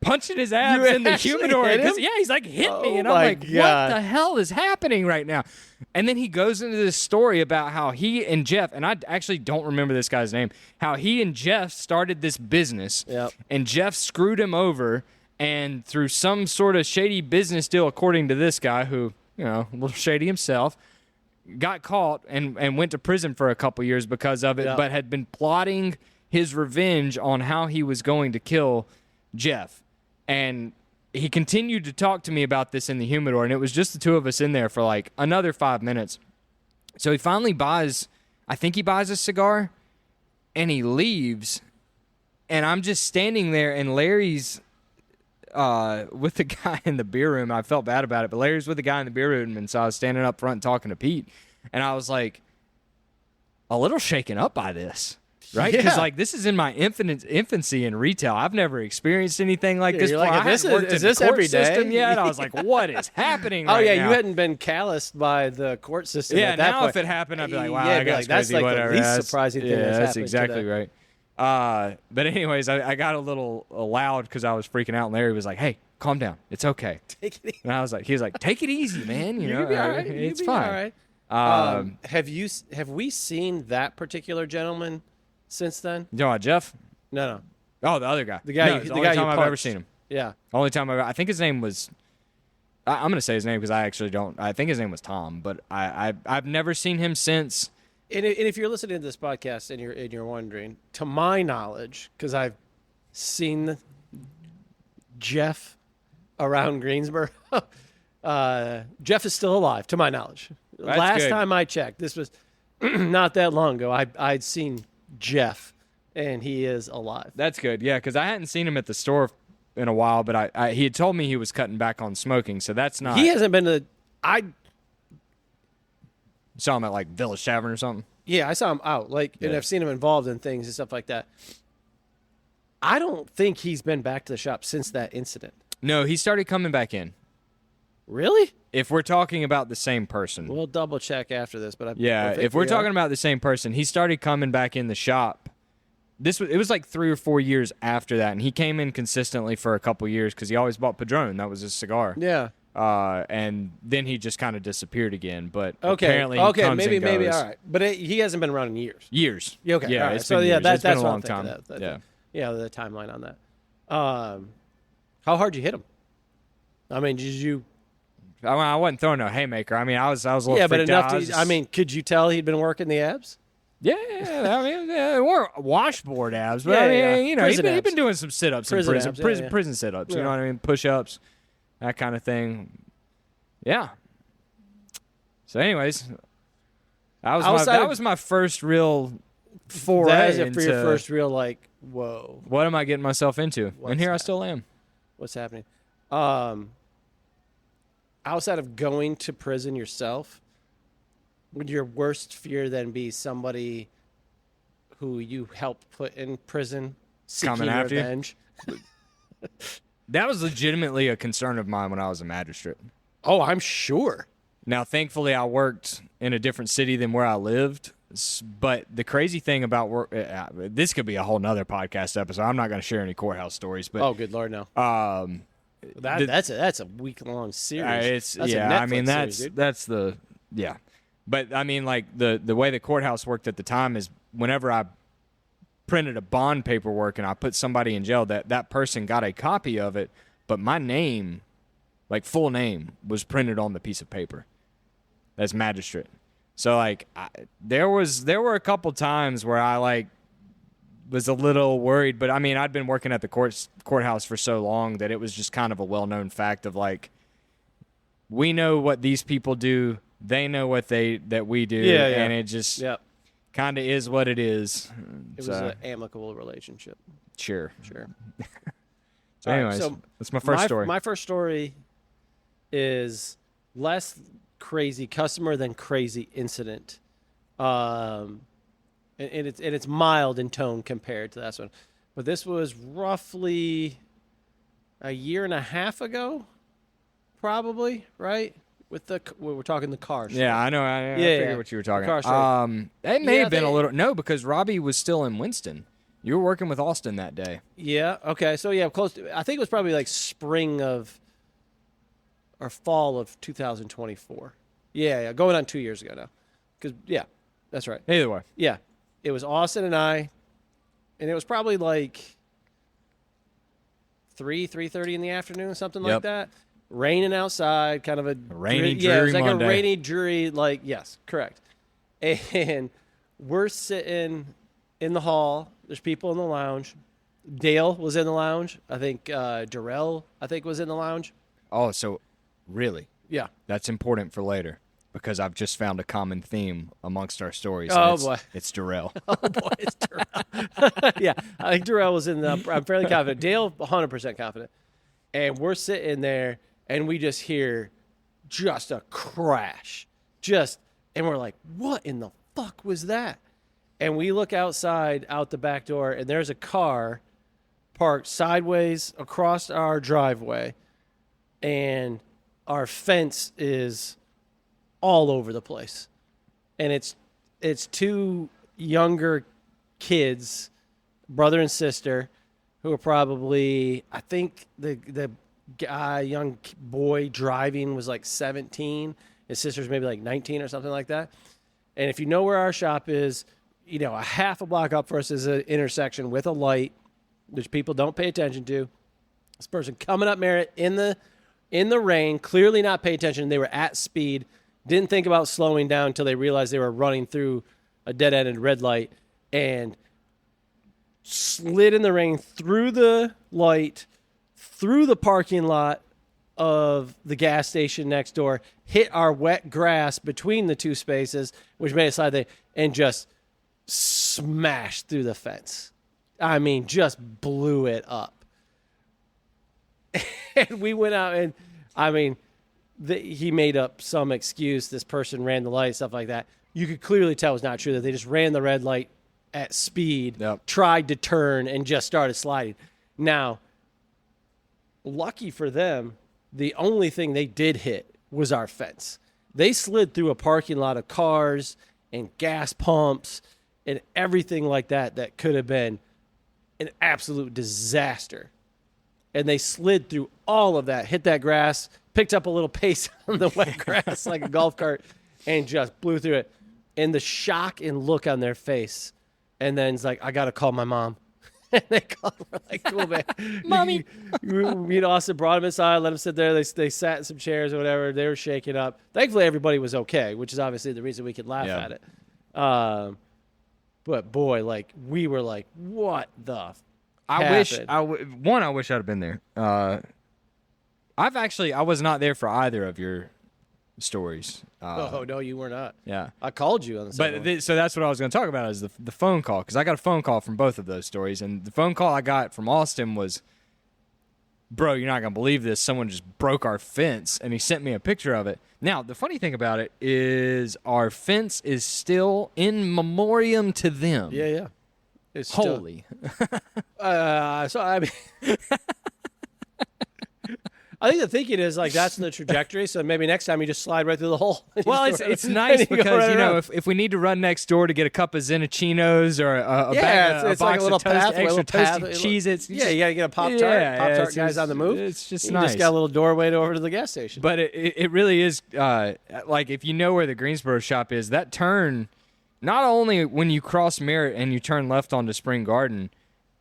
punching his abs in the humidor. Yeah, he's like, hit me. And I'm like, what the hell is happening right now? And then he goes into this story about how he and Jeff, and I actually don't remember this guy's name, how he and Jeff started this business. Yep. And Jeff screwed him over. And through some sort of shady business deal, according to this guy who, a little shady himself, got caught and went to prison for a couple years because of it, but had been plotting his revenge on how he was going to kill Jeff. And he continued to talk to me about this in the humidor, and it was just the two of us in there for like another 5 minutes. So he finally buys a cigar, and he leaves, and I'm just standing there, and Larry's with the guy in the beer room. I felt bad about it, but Larry's with the guy in the beer room, and so I was standing up front talking to Pete, and I was like a little shaken up by this. Right? Because, this is in my infancy in retail. I've never experienced anything like this before. Like, is this every day? System yet. And I was like, what is happening right now? You hadn't been calloused by the court system at that now point. If it happened, I'd be like, wow, that's crazy, like whatever. The least surprising thing that's that's happened exactly today. right. But anyways, I got a little loud because I was freaking out, and Larry was like, hey, calm down. It's okay. Take it easy. And I was like, he was like, take it easy, man. You'll be all right. It's You'll be fine. All right. Have we seen that particular gentleman since then? You know what, Jeff? No. Oh, the other guy. The guy. No, The only guy time you I've punched. ever seen him. Yeah. Only time I think his name was. I'm going to say his name because I actually don't. I think his name was Tom, but I've never seen him since. And if you're listening to this podcast and you're wondering, to my knowledge, because I've seen Jeff around Greensboro, Jeff is still alive, to my knowledge. That's Last good. time I checked, this was not that long ago. I'd seen Jeff, and he is alive. That's good, yeah, because I hadn't seen him at the store in a while, but he had told me he was cutting back on smoking, so that's not. He hasn't been to. I saw him at like Village Tavern or something. Yeah, I saw him out, and I've seen him involved in things and stuff like that. I don't think he's been back to the shop since that incident. No, he started coming back in. Really? If we're talking about the same person. We'll double check after this, but if we're talking about the same person, he started coming back in the shop. It was like 3 or 4 years after that, and he came in consistently for a couple years because he always bought Padron. That was his cigar. Yeah. And then he just kind of disappeared again. But Okay. apparently, he comes Maybe and goes. all right. But he hasn't been around in years. Years. Okay. Yeah. All right. It's So been years. that's been a what long I'm thinking time. of. Yeah. Yeah, the timeline on that. How hard you hit him? I mean, did you? I wasn't throwing a haymaker. I mean, I was a little Yeah, but freaked enough out. to. I was just- I mean, could you tell he'd been working the abs? Yeah, I mean, they weren't washboard abs, but Yeah, I mean, yeah. he'd Prison been abs. doing some sit-ups in Prison prison, abs, yeah, prison, yeah. prison sit-ups. Yeah. You know what I mean? Push-ups, that kind of thing. Yeah. So, anyways, that was my first real foray That is into for your first real whoa, what am I getting myself into, and here I that? still am. what's happening? Outside of going to prison yourself, would your worst fear then be somebody who you helped put in prison seeking Coming after you? revenge? That was legitimately a concern of mine when I was a magistrate. Oh, I'm sure. Now, thankfully, I worked in a different city than where I lived. But the crazy thing about work, this could be a whole nother podcast episode. I'm not going to share any courthouse stories, but Oh, good Lord, no. That's a week-long series. That's a Netflix series, dude. But I mean, like the way the courthouse worked at the time is whenever I printed a bond paperwork and I put somebody in jail, that person got a copy of it, but my name, like full name, was printed on the piece of paper as magistrate. So like there were a couple times where I was a little worried, but I mean, I'd been working at the courthouse for so long that it was just kind of a well-known fact of we know what these people do, they know what that we do, and it just kind of is what it is. It was an amicable relationship. Sure. So, anyways, that's my first story. My first story is less crazy customer than crazy incident. And it's mild in tone compared to that one. But this was roughly a year and a half ago, probably, right? We're talking the car show. Yeah, I know. I figured what you were talking car about. show. It may have been a little... No, because Robbie was still in Winston. You were working with Austin that day. Yeah, okay. So, yeah, close to... I think it was probably like spring of... or fall of 2024. Yeah, going on 2 years ago now. Because, yeah, that's right. Either way. Yeah. It was Austin and I, and it was probably like 3:30 in the afternoon, something like that. Raining outside, kind of a rainy, dreary yeah, it was like Monday. a rainy, dreary, like, yes, correct. And we're sitting in the hall. There's people in the lounge. Dale was in the lounge. I think Darrell, was in the lounge. Oh, so really? Yeah. That's important for later because I've just found a common theme amongst our stories. Oh, boy. It's Darrell. Oh, boy, it's Darrell. Yeah, I think Darrell was in the... I'm fairly confident. Dale, 100% confident. And we're sitting there, and we just hear just a crash. And we're like, what in the fuck was that? And we look outside, out the back door, and there's a car parked sideways across our driveway, and our fence is all over the place. And it's two younger kids, brother and sister, who are probably, I think the guy, young boy driving was like 17. His sister's maybe like 19 or something like that. And if you know where our shop is, a half a block up for us is an intersection with a light, which people don't pay attention to. This person coming up Merritt in the rain, clearly not paying attention. They were at speed, didn't think about slowing down until they realized they were running through a dead-ended red light and slid in the rain through the light, through the parking lot of the gas station next door, hit our wet grass between the two spaces, which made it slide there, and just smashed through the fence. I mean, just blew it up. And we went out and, he made up some excuse. This person ran the light, stuff like that. You could clearly tell it was not true, that they just ran the red light at speed, tried to turn, and just started sliding. Now, lucky for them, the only thing they did hit was our fence. They slid through a parking lot of cars and gas pumps and everything like that could have been an absolute disaster. And they slid through all of that, hit that grass, picked up a little pace on the wet grass like a golf cart, and just blew through it. And the shock and look on their face. And then it's like, I got to call my mom. And they called. We're like, cool, man. Mommy. Austin brought him inside, let him sit there. They sat in some chairs or whatever. They were shaking up. Thankfully, everybody was okay, which is obviously the reason we could laugh at it. But, boy, we were like, what the I wish I'd have been there. I was not there for either of your stories. No, you were not. Yeah. I called you on the same So that's what I was going to talk about is the phone call, because I got a phone call from both of those stories, and the phone call I got from Austin was, bro, you're not going to believe this. Someone just broke our fence, and he sent me a picture of it. Now, the funny thing about it is our fence is still in memoriam to them. Yeah. It's holy. I think the thinking is that's the trajectory. So maybe next time you just slide right through the hole. Well, it's nice because if we need to run next door to get a cup of Zenicinos or a box like a little of extra path, toasty Cheez-Its. Yeah, you got to get a Pop-Tart. Pop-Tart guy's on the move. It's just you nice. Just got a little doorway over to the gas station. But it really is if you know where the Greensboro shop is, that turn, not only when you cross Merritt and you turn left onto Spring Garden,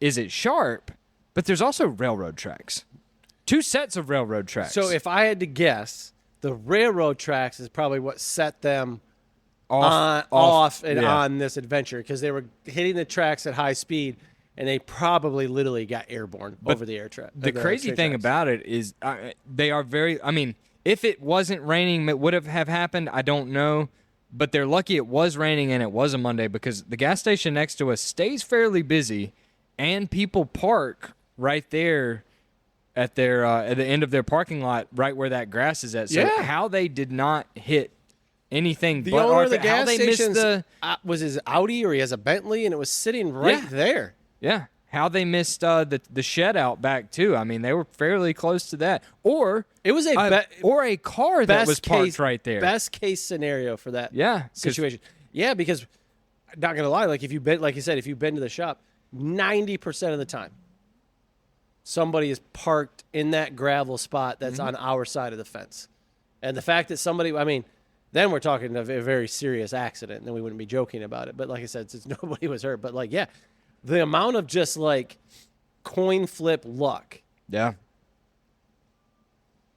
is it sharp, but there's also railroad tracks. 2 sets of railroad tracks. So if I had to guess, the railroad tracks is probably what set them off on this adventure, because they were hitting the tracks at high speed, and they probably literally got airborne over the air track. The crazy thing about it is they are very. I mean, if it wasn't raining, it would have happened. I don't know, but they're lucky it was raining and it was a Monday, because the gas station next to us stays fairly busy, and people park right there. at their at the end of their parking lot, right where that grass is at. So Yeah. how they did not hit anything The but owner of the Arthur, how gas they missed station was his Audi, or he has a Bentley, and it was sitting right Yeah. there. Yeah. How they missed the shed out back too. I mean, they were fairly close to that. Or It was or a car that was parked right there. Best case scenario for that Yeah, 'cause- situation. Yeah, because not gonna lie, like if you've been, like you said, if you've been to the shop, 90% of the time, somebody is parked in that gravel spot that's on our side of the fence. And the fact that somebody, I mean, then we're talking of a very serious accident, and then we wouldn't be joking about it. But like I said, since nobody was hurt, but like, yeah, the amount of just like coin flip luck, Yeah.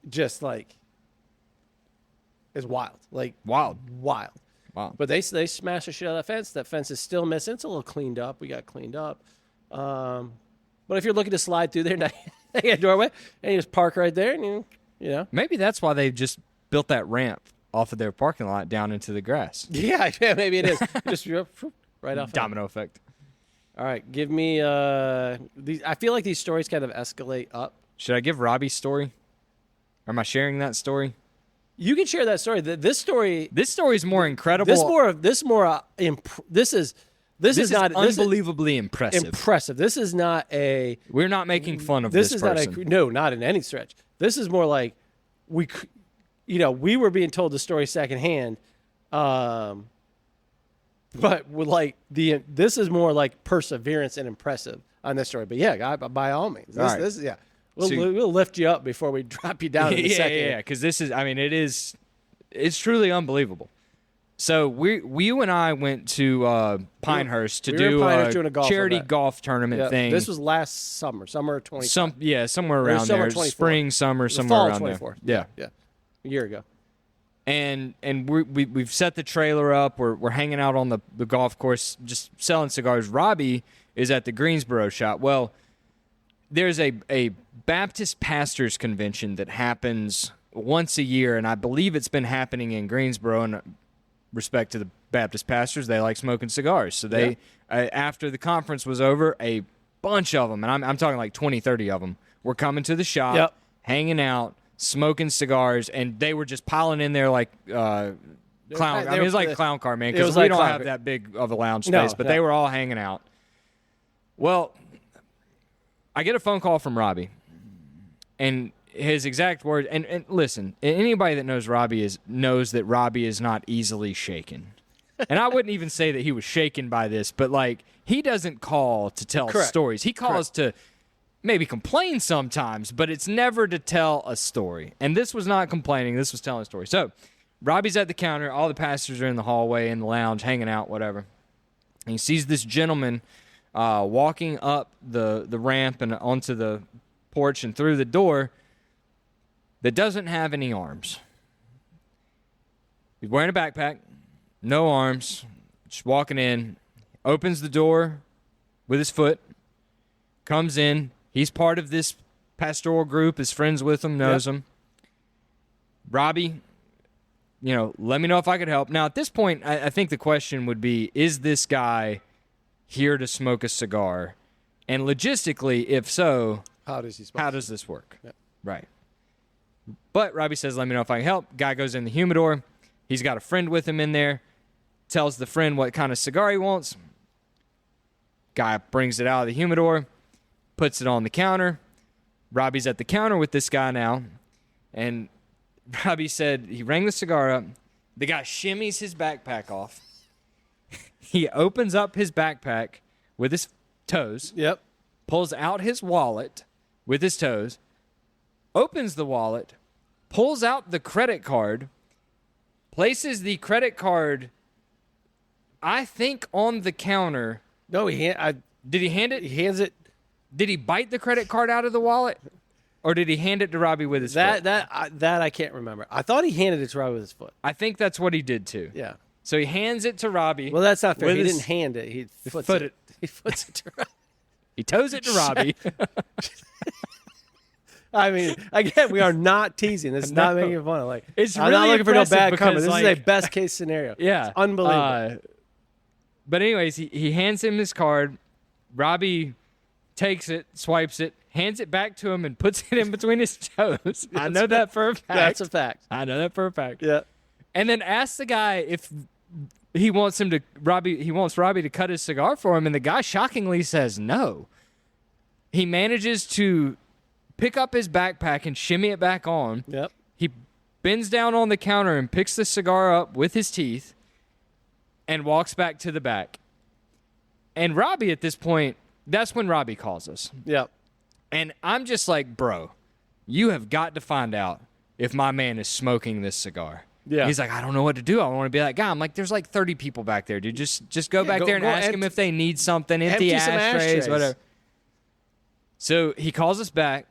just like, is wild. Like Wild. wild. Wow. But they smashed the shit out of that fence. That fence is still missing. It's a little cleaned up. We got cleaned up. But if you're looking to slide through there, now you got a doorway, and you just park right there, and you know. Maybe that's why they just built that ramp off of their parking lot down into the grass. Yeah, maybe it is. Just right off. Domino effect. All right, give me. These. I feel like these stories kind of escalate up. Should I give Robbie's story? Or am I sharing that story? You can share that story. This story. This story is more incredible. This is not unbelievably impressive. impressive. This is not a. We're not making fun of this is person. not in any stretch. This is more like we were being told the story secondhand, but with like this is more like perseverance and impressive on this story. But yeah, by all means, this is yeah. We'll lift you up before we drop you down in a second. Yeah, because this is, I mean, it's truly unbelievable. So you and I went to Pinehurst to do doing a golf charity event. golf tournament thing. This was last summer of 20. Somewhere around summer there, 24. spring, summer, somewhere fall around 24. there. Yeah, a year ago. And we've set the trailer up. We're hanging out on the golf course, just selling cigars. Robbie is at the Greensboro shop. Well, there's a Baptist pastors convention that happens once a year, and I believe it's been happening in Greensboro. In respect to the Baptist pastors, they like smoking cigars. So they, after the conference was over, a bunch of them, and I'm talking like 20, 30 of them, were coming to the shop, hanging out, smoking cigars, and they were just piling in there like clown. I mean, it was like clown car, man, because we don't have that big of a lounge space, but they were all hanging out. Well, I get a phone call from Robbie, and his exact words, and listen, anybody that knows Robbie knows that Robbie is not easily shaken. And I wouldn't even say that he was shaken by this, but like, he doesn't call to tell stories. He calls to maybe complain sometimes, but it's never to tell a story. And this was not complaining, this was telling a story. So Robbie's at the counter, all the pastors are in the hallway, in the lounge, hanging out, whatever. And he sees this gentleman walking up the ramp and onto the porch and through the door that doesn't have any arms. He's wearing a backpack, no arms, just walking in, opens the door with his foot, comes in. He's part of this pastoral group, is friends with him, knows him. Robbie, let me know if I could help. Now, at this point, I think the question would be, is this guy here to smoke a cigar? And logistically, if so, how does this work? Yep. Right. But Robbie says, let me know if I can help. Guy goes in the humidor. He's got a friend with him in there. Tells the friend what kind of cigar he wants. Guy brings it out of the humidor. Puts it on the counter. Robbie's at the counter with this guy now. And Robbie said he rang the cigar up. The guy shimmies his backpack off. He opens up his backpack with his toes. Yep. Pulls out his wallet with his toes. Opens the wallet. Pulls out the credit card. Places the credit card, I think, on the counter. No, did he hand it? He hands it. Did he bite the credit card out of the wallet? Or did he hand it to Robbie with his foot? That I can't remember. I thought he handed it to Robbie with his foot. I think that's what he did too. Yeah. So he hands it to Robbie. Well, that's not fair. He didn't hand it. He foots it. He foots it to Robbie. He toes it to Robbie. I mean, again, we are not teasing. This is not making fun of. It's I'm really not looking for no bad because, comment. This is a best case scenario. Yeah. It's unbelievable. But anyways, he hands him his card. Robbie takes it, swipes it, hands it back to him, and puts it in between his toes. I know that for a fact. That's a fact. I know that for a fact. Yeah. And then asks the guy if he wants Robbie to cut his cigar for him, and the guy shockingly says no. He manages to pick up his backpack and shimmy it back on. Yep. He bends down on the counter and picks the cigar up with his teeth and walks back to the back. And Robbie, at this point, that's when Robbie calls us. Yep. And I'm just like, bro, you have got to find out if my man is smoking this cigar. Yeah. He's like, I don't know what to do. I want to be that guy. I'm like, there's like 30 people back there, dude. Just go back there and ask them if they need something. Empty some ashtrays, whatever. So he calls us back,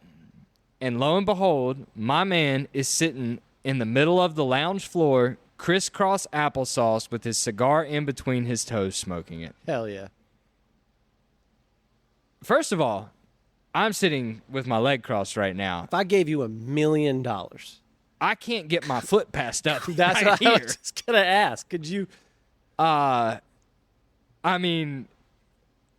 and lo and behold, my man is sitting in the middle of the lounge floor, crisscross applesauce with his cigar in between his toes, smoking it. Hell yeah. First of all, I'm sitting with my leg crossed right now. If I gave you $1 million, I can't get my foot passed up. that's right what here. I was just gonna ask. Could you? I mean,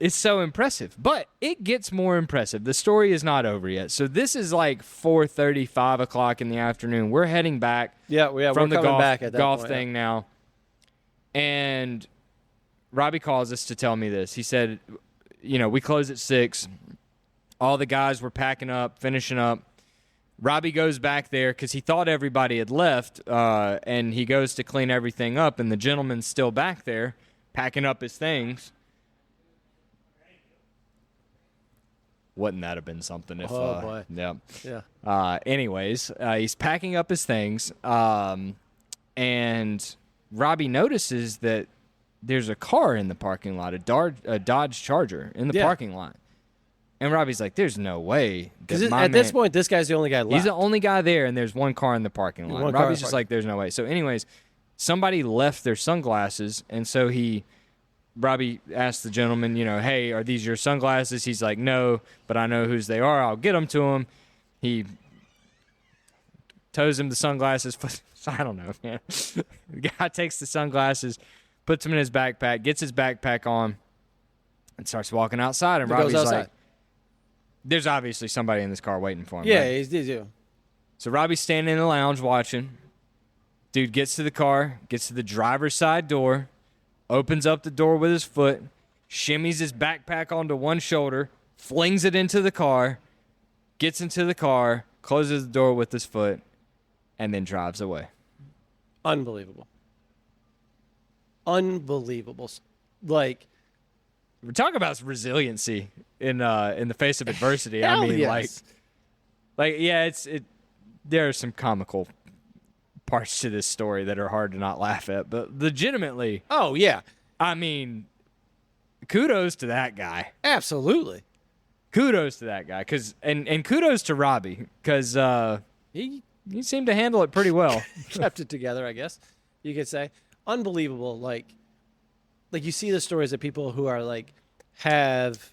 it's so impressive, but it gets more impressive. The story is not over yet. So this is like 4:30, 5 o'clock in the afternoon. We're heading back. Yeah, from we're the coming back at that golf point, thing now. And Robbie calls us to tell me this. He said, we close at 6. All the guys were packing up, finishing up. Robbie goes back there because he thought everybody had left, and he goes to clean everything up, and the gentleman's still back there packing up his things. Wouldn't that have been something if... Oh, boy. Yeah. Yeah. Anyways, he's packing up his things, and Robbie notices that there's a car in the parking lot, a Dodge Charger in the parking lot. And Robbie's like, there's no way. Because at this point, this guy's the only guy left. He's the only guy there, and there's one car in the parking lot. Robbie's just like, there's no way. So anyways, somebody left their sunglasses, and so Robbie asked the gentleman, hey, are these your sunglasses? He's like, no, but I know whose they are. I'll get them to him. He tows him the sunglasses. I don't know, man. The guy takes the sunglasses, puts them in his backpack, gets his backpack on, and starts walking outside. And Robbie's like, there's obviously somebody in this car waiting for him. Yeah, right? he's you. So Robbie's standing in the lounge watching. Dude gets to the car, gets to the driver's side door, opens up the door with his foot, shimmies his backpack onto one shoulder, flings it into the car, gets into the car, closes the door with his foot, and then drives away. Unbelievable. Like, we're talking about resiliency in the face of adversity. I mean, yes. There are some comical parts to this story that are hard to not laugh at, but legitimately, oh yeah, I mean, kudos to that guy. Absolutely. Kudos to that guy, and kudos to Robbie, because he seemed to handle it pretty well. Kept it together, I guess you could say. Unbelievable. Like you see the stories of people who are like have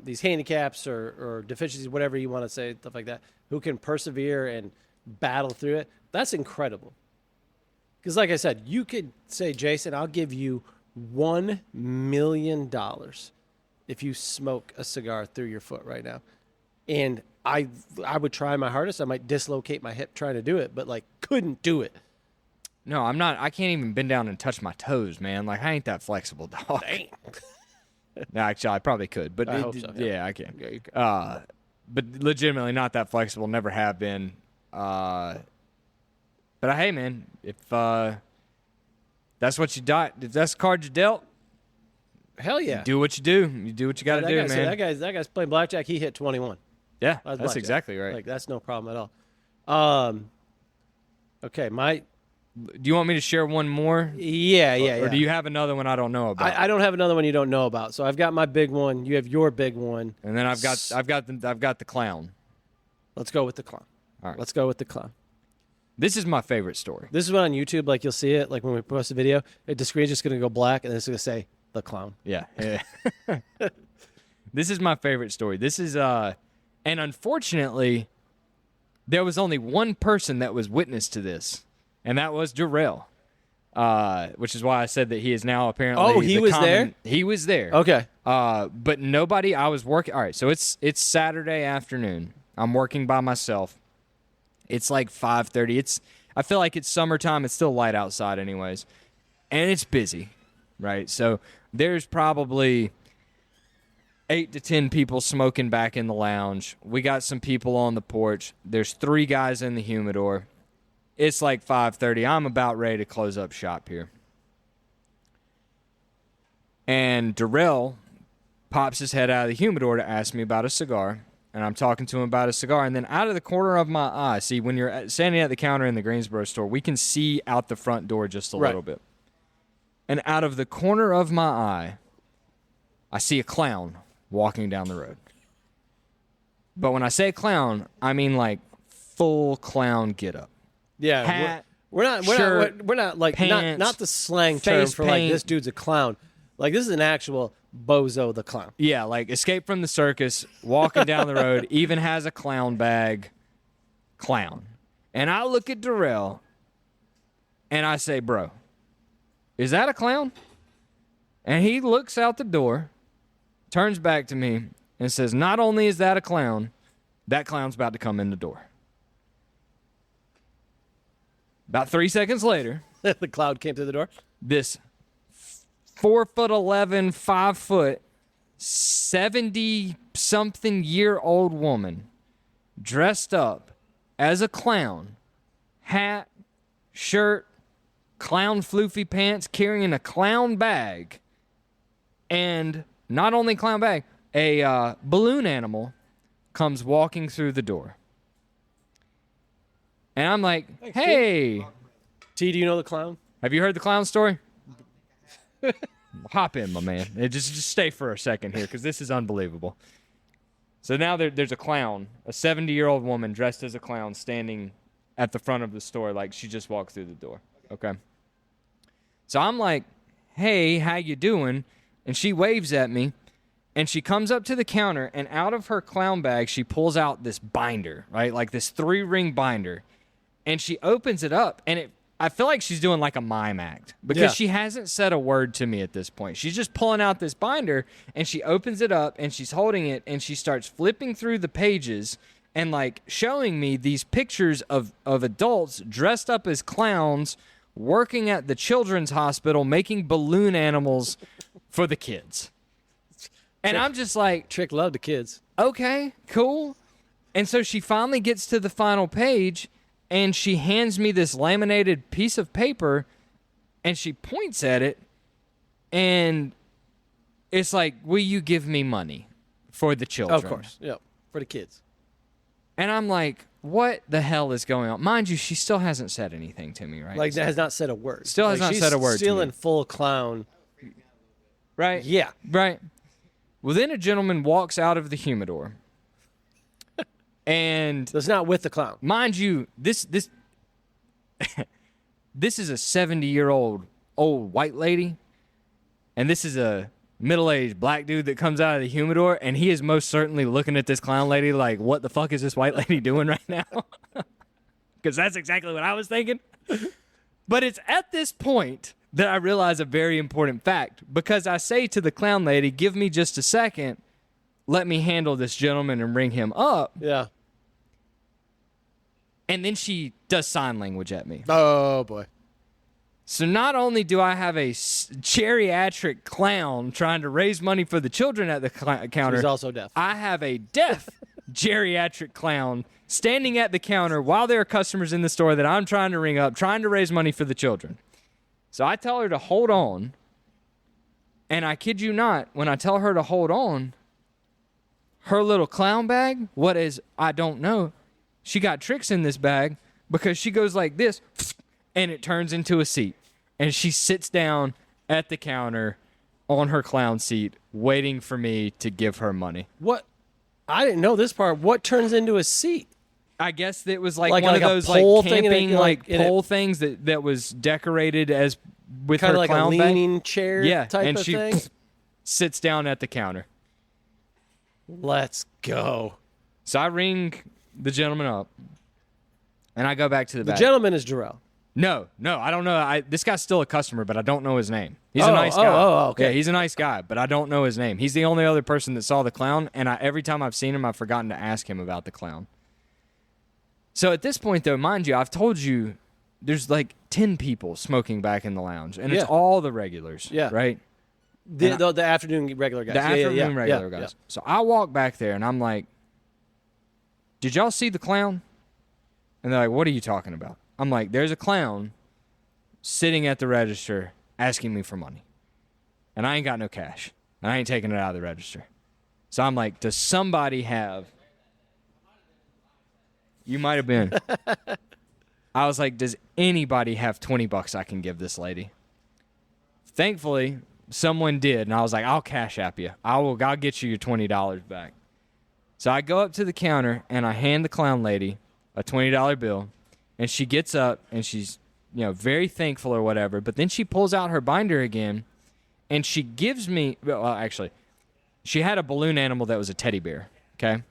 these handicaps or deficiencies, whatever you want to say, stuff like that, who can persevere and battle through it. That's incredible. Because like I said, you could say, Jason, I'll give you $1 million if you smoke a cigar through your foot right now. And I would try my hardest. I might dislocate my hip trying to do it, but couldn't do it. No, I'm not. I can't even bend down and touch my toes, man. I ain't that flexible, dog. Damn. No, actually, I probably could, but I hope so, yeah, I can. Yeah, you can. But legitimately not that flexible. Never have been. But hey, man, if that's what you got, if that's the card you dealt, Hell yeah. do what you do. You do what you got to do, man. That guy's playing blackjack. He hit 21. Yeah, That's that's exactly right. That's no problem at all. Okay, do you want me to share one more? Yeah. Or do you have another one I don't know about? I don't have another one you don't know about. So I've got my big one. You have your big one. And then I've got the clown. Let's go with the clown. All right. Let's go with the clown. This is my favorite story. This is one on YouTube. You'll see it. When we post a video, the screen's just going to go black, and it's going to say the clown. Yeah. This is my favorite story. This is and unfortunately, there was only one person that was witness to this, and that was Jarrell. which is why I said that he is now apparently. Oh, he was there? He was there. Okay. But nobody. I was working. All right, so it's Saturday afternoon. I'm working by myself. It's like 5:30. I feel like it's summertime. It's still light outside, anyways, and it's busy, right? So there's probably 8 to 10 people smoking back in the lounge. We got some people on the porch. There's 3 guys in the humidor. It's like 5:30. I'm about ready to close up shop here. And Darrell pops his head out of the humidor to ask me about a cigar. And I'm talking to him about a cigar. And then out of the corner of my eye, see, when you're standing at the counter in the Greensboro store, we can see out the front door just a little bit. And out of the corner of my eye, I see a clown walking down the road. But when I say clown, I mean like full clown getup. Yeah, Hat, we're not like pants, not the slang term face for like paint. this dude's a clown. Like this is an actual bozo the clown. Yeah, like Escape from the Circus, walking down the road, even has a clown bag, clown. And I look at Darrell, and I say, bro, is that a clown? And he looks out the door, turns back to me, and says, not only is that a clown, that clown's about to come in the door. About 3 seconds later, The cloud came through the door. this 4'11", 5 foot, 70-something-year-old woman dressed up as a clown, hat, shirt, clown floofy pants, carrying a clown bag, and not only clown bag, a balloon animal comes walking through the door. And I'm like, hey, T, do you know the clown? have you heard the clown story? Hop in, my man. Just stay for a second here, because this is unbelievable. So now there's a clown, a 70-year-old woman dressed as a clown standing at the front of the store like she just walked through the door. Okay. So I'm like, hey, how you doing? And she waves at me, and she comes up to the counter, and out of her clown bag, she pulls out this binder, right? Like this 3-ring binder. And she opens it up, and I feel like she's doing like a mime act because she hasn't said a word to me at this point. She's just pulling out this binder, and she opens it up, and she's holding it, and she starts flipping through the pages and like showing me these pictures of adults dressed up as clowns working at the children's hospital making balloon animals for the kids. And I'm just like, Trick love to kids. okay, cool. And so she finally gets to the final page, and she hands me this laminated piece of paper, and she points at it, and it's like, will you give me money for the children? Of course. Yep. For the kids. And I'm like, what the hell is going on? Mind you, she still hasn't said anything to me, right? Like that has not said a word. Still has Like, not she's said a word to Still me. in full clown. Right? Yeah. Right. Well, then a gentleman walks out of the humidor. And That's not with the clown. mind you, this this is a 70-year-old old white lady, and this is a middle-aged black dude that comes out of the humidor, and he is most certainly looking at this clown lady like, what the fuck is this white lady doing right now? Because that's exactly what I was thinking. But it's at this point that I realize a very important fact, because I say to the clown lady, give me just a second, let me handle this gentleman and ring him up. Yeah. And then she does sign language at me. Oh boy. So not only do I have a geriatric clown trying to raise money for the children at the counter, She's also deaf. I have a deaf geriatric clown standing at the counter while there are customers in the store that I'm trying to ring up, trying to raise money for the children. So I tell her to hold on, and I kid you not, when I tell her to hold on, her little clown bag, I don't know, she got tricks in this bag, because she goes like this, and it turns into a seat. And she sits down at the counter on her clown seat, waiting for me to give her money. What? I didn't know this part. What turns into a seat? I guess it was like Like one a of those pole like thing in camping it, like in it- pole things that was decorated as with Kind her of like a clown bag. leaning chair type and of she thing? sits down at the counter. Let's go. So I ring the gentleman up, and I go back to the The back. gentleman is Jarrell. No, I don't know. This guy's still a customer, but I don't know his name. He's a nice guy. Okay. Yeah, he's a nice guy, but I don't know his name. He's the only other person that saw the clown, and every time I've seen him, I've forgotten to ask him about the clown. So at this point, though, mind you, I've told you there's like 10 people smoking back in the lounge, and it's all the regulars, right? The afternoon regular guys. The afternoon regular guys. Yeah. So I walk back there, and I'm like, did y'all see the clown? And they're like, what are you talking about? I'm like, there's a clown sitting at the register asking me for money. And I ain't got no cash. And I ain't taking it out of the register. So I'm like, does somebody have... You might have been. I was like, does anybody have $20 I can give this lady? Thankfully, someone did. And I was like, I'll cash app you. I'll get you your $20 back. So I go up to the counter and I hand the clown lady a $20 bill. And she gets up and she's, very thankful or whatever. But then she pulls out her binder again and she gives me, well, actually, she had a balloon animal that was a teddy bear, okay?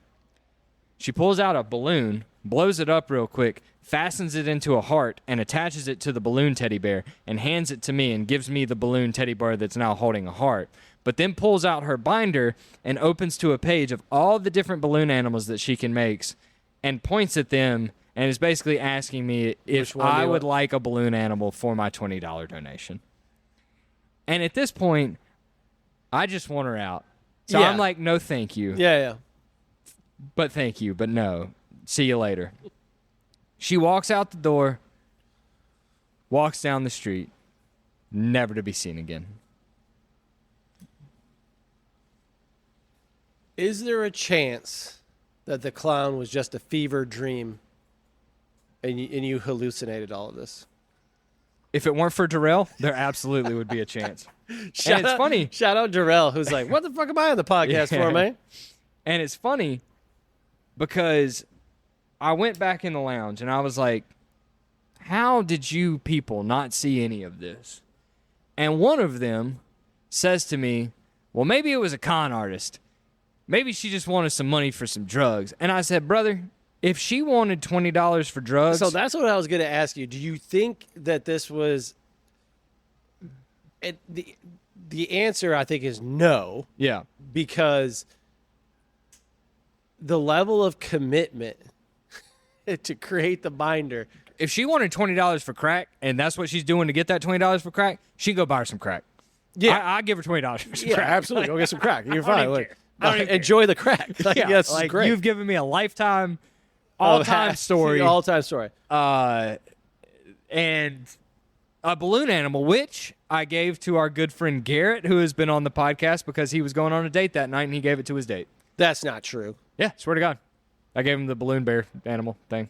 She pulls out a balloon, blows it up real quick, fastens it into a heart, and attaches it to the balloon teddy bear and hands it to me and gives me the balloon teddy bear that's now holding a heart. But then pulls out her binder and opens to a page of all the different balloon animals that she can make and points at them and is basically asking me if I would like a balloon animal for my $20 donation. And at this point, I just want her out. So I'm like, no, thank you. Yeah. But thank you, but no. See you later. She walks out the door, walks down the street, never to be seen again. Is there a chance that the clown was just a fever dream and you hallucinated all of this? If it weren't for Darrell, there absolutely would be a chance. Funny. Shout out Darrell, who's like, what the fuck am I on the podcast for, man? And it's funny because I went back in the lounge and I was like, how did you people not see any of this? And one of them says to me, well, maybe it was a con artist. Maybe she just wanted some money for some drugs. And I said, brother, if she wanted $20 for drugs... So that's what I was going to ask you. Do you think that this was... The answer, I think, is no. Yeah. Because the level of commitment to create the binder... If she wanted $20 for crack, and that's what she's doing to get that $20 for crack, she'd go buy her some crack. Yeah. I give her $20 for some yeah, crack. Absolutely. Go get some crack. You're fine. Care. Enjoy the crack. Yes, like great. You've given me a lifetime, all-time story. All-time story. And a balloon animal, which I gave to our good friend Garrett, who has been on the podcast because he was going on a date that night, and he gave it to his date. That's not true. Yeah, swear to God. I gave him the balloon bear animal thing.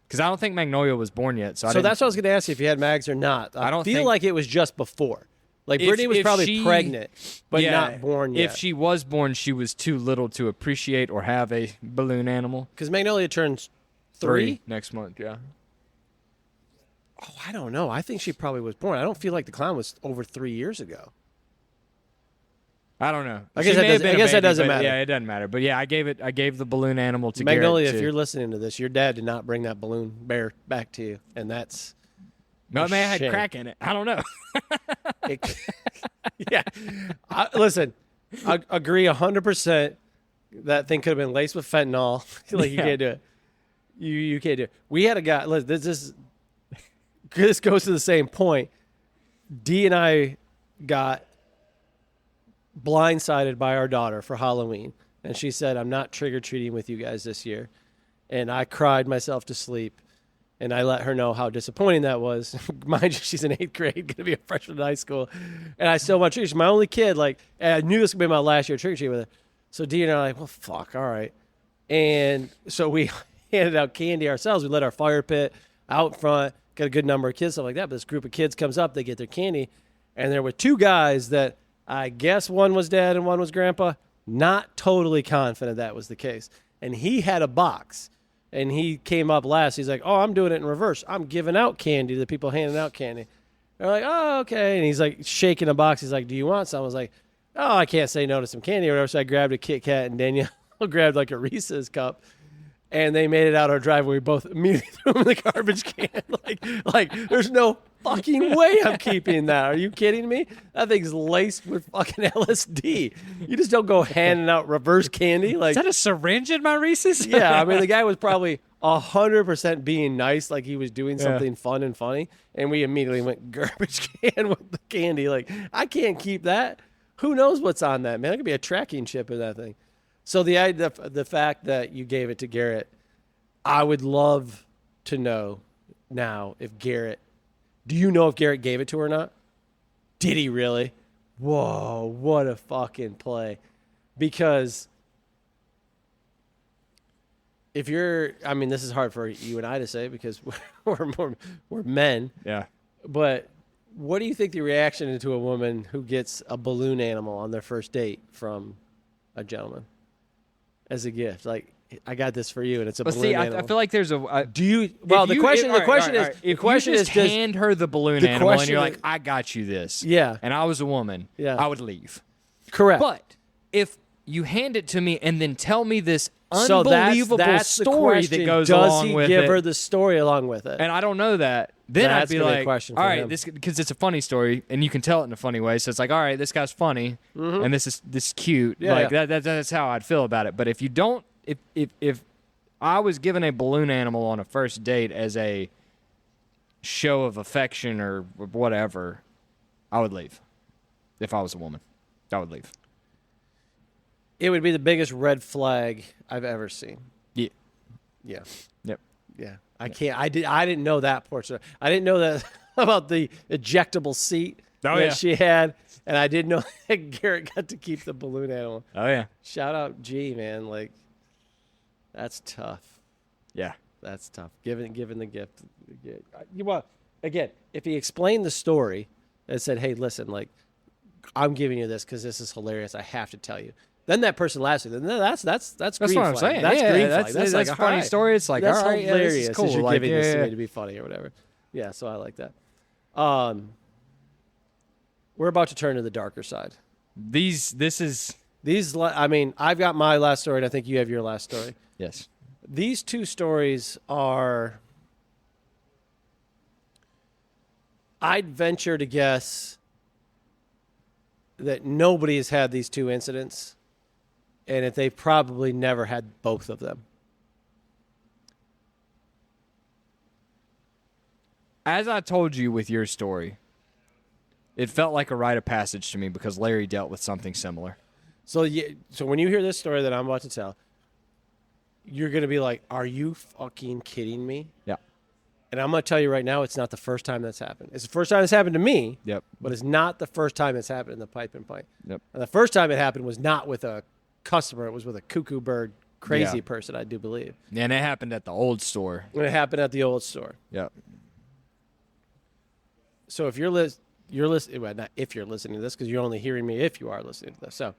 Because I don't think Magnolia was born yet. So that's what I was going to ask you, if you had Mags or not. I don't feel like it was just before. Like, Brittany was probably pregnant, but not born yet. If she was born, she was too little to appreciate or have a balloon animal. Because Magnolia turns 3 next month, yeah. Oh, I don't know. I think she probably was born. I don't feel like the clown was over 3 years ago. I don't know. I guess that doesn't matter. Yeah, it doesn't matter. But yeah, I gave the balloon animal to Magnolia. Garrett, if you're listening to this, your dad did not bring that balloon bear back to you, and that's no, man, I had crack in it. I don't know. Yeah, listen, I agree 100%. That thing could have been laced with fentanyl. You can't do it. You can't do it. We had a guy. Listen, this goes to the same point. D and I got blindsided by our daughter for Halloween, and she said, I'm not trick-or-treating with you guys this year. And I cried myself to sleep, and I let her know how disappointing that was. Mind you, she's in 8th grade, going to be a freshman in high school, and I still want to treat her. She's my only kid, and I knew this would be my last year trick-or-treating with her. So Dee and I are like, well, fuck, all right. And so we handed out candy ourselves. We lit our fire pit out front, got a good number of kids, stuff like that. But this group of kids comes up, they get their candy, and there were 2 guys that I guess one was dad and one was grandpa. Not totally confident that was the case. And he had a box, and he came up last. He's like, oh, I'm doing it in reverse. I'm giving out candy to the people handing out candy. They're like, oh, okay. And he's like shaking a box. He's like, do you want some? I was like, oh, I can't say no to some candy or whatever. So I grabbed a Kit Kat, and Danielle grabbed like a Reese's cup. and they made it out our driveway. We both immediately threw them in the garbage can. like there's no fucking way I'm keeping that. Are you kidding me? That thing's laced with fucking LSD. You just don't go handing out reverse candy. Like, Is that a syringe in my Reese's? yeah, I mean, the guy was probably 100% being nice, like he was doing something fun and funny, and we immediately went garbage can with the candy. Like, I can't keep that. Who knows what's on that, man? There could be a tracking chip in that thing. So the fact that you gave it to Garrett, I would love to know now if Garrett, do you know if Garrett gave it to her or not? Did he really? Whoa, what a fucking play. Because if you're, I mean, this is hard for you and I to say because we're men. Yeah. But what do you think the reaction is to a woman who gets a balloon animal on their first date from a gentleman as a gift? Like, I got this for you, and it's a balloon animal. I feel like there's a. Do you? Well, the question is, if you just hand her the balloon animal and you're like, "I got you this," yeah, and I was a woman, yeah, I would leave. Correct. But if you hand it to me and then tell me this unbelievable that's story that goes along with it, does he give her the story along with it? And I don't know that. Then that's I'd be like, question all right, him. this because it's a funny story and you can tell it in a funny way. So it's like, all right, this guy's funny and this is cute. Yeah, like yeah. That's how I'd feel about it. But if you don't, if I was given a balloon animal on a first date as a show of affection or whatever, I would leave. If I was a woman, I would leave. It would be the biggest red flag I've ever seen. Yeah. Yeah. Yep. Yeah. I can't. I didn't know that portion. I didn't know that about the ejectable seat that she had, and I didn't know that Garrett got to keep the balloon animal. Oh yeah. Shout out G, man. Like, that's tough. Yeah. That's tough. Giving the gift. You want, again, if he explained the story and said, "Hey, listen, like, I'm giving you this because this is hilarious. I have to tell you." Then that person laughs at you. Then that's green what I'm flag. saying. That's Yeah, green that's- flag. That's that's like a funny hi. story. It's like, that's all right, yeah, hilarious. this is cool. As you're Like, giving this to yeah. me to be funny or whatever. Yeah, so I like that. We're about to turn to the darker side. I mean, I've got my last story, and I think you have your last story. Yes. These two stories are, I'd venture to guess that nobody has had these two incidents, and that they've probably never had both of them. As I told you with your story, it felt like a rite of passage to me because Larry dealt with something similar. So when you hear this story that I'm about to tell, you're going to be like, are you fucking kidding me? Yeah. And I'm going to tell you right now, it's not the first time that's happened. It's the first time it's happened to me, Yep. but it's not the first time it's happened in the Pipe and Pint. Yep. And the first time it happened was not with a customer. It was with a cuckoo bird crazy Yeah. person, I do believe. And it happened at the old store. And it happened at the old store. Yep. So if you're listening, well, not if you're listening to this, because you're only hearing me if you are listening to this. So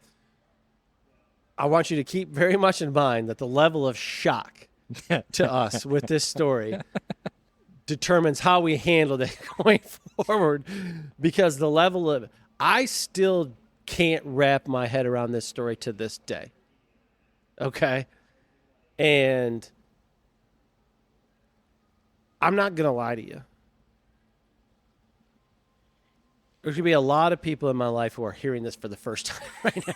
I want you to keep very much in mind that the level of shock to us with this story determines how we handle it going forward, because the level of, I still can't wrap my head around this story to this day. Okay? And I'm not going to lie to you. There's going to be a lot of people in my life who are hearing this for the first time right now.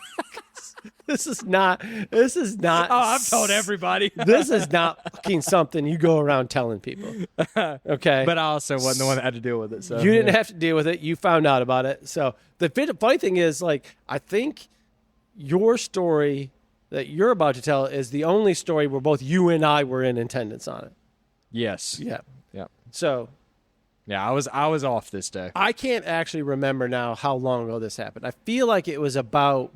This is not. Oh, I've told everybody. This is not fucking something you go around telling people. Okay. But I also wasn't the one that had to deal with it. So you didn't have to deal with it. You found out about it. So the funny thing is, like, I think your story that you're about to tell is the only story where both you and I were in attendance on it. Yes. Yeah. Yeah. So Yeah, I was off this day. I can't actually remember now how long ago this happened. I feel like it was about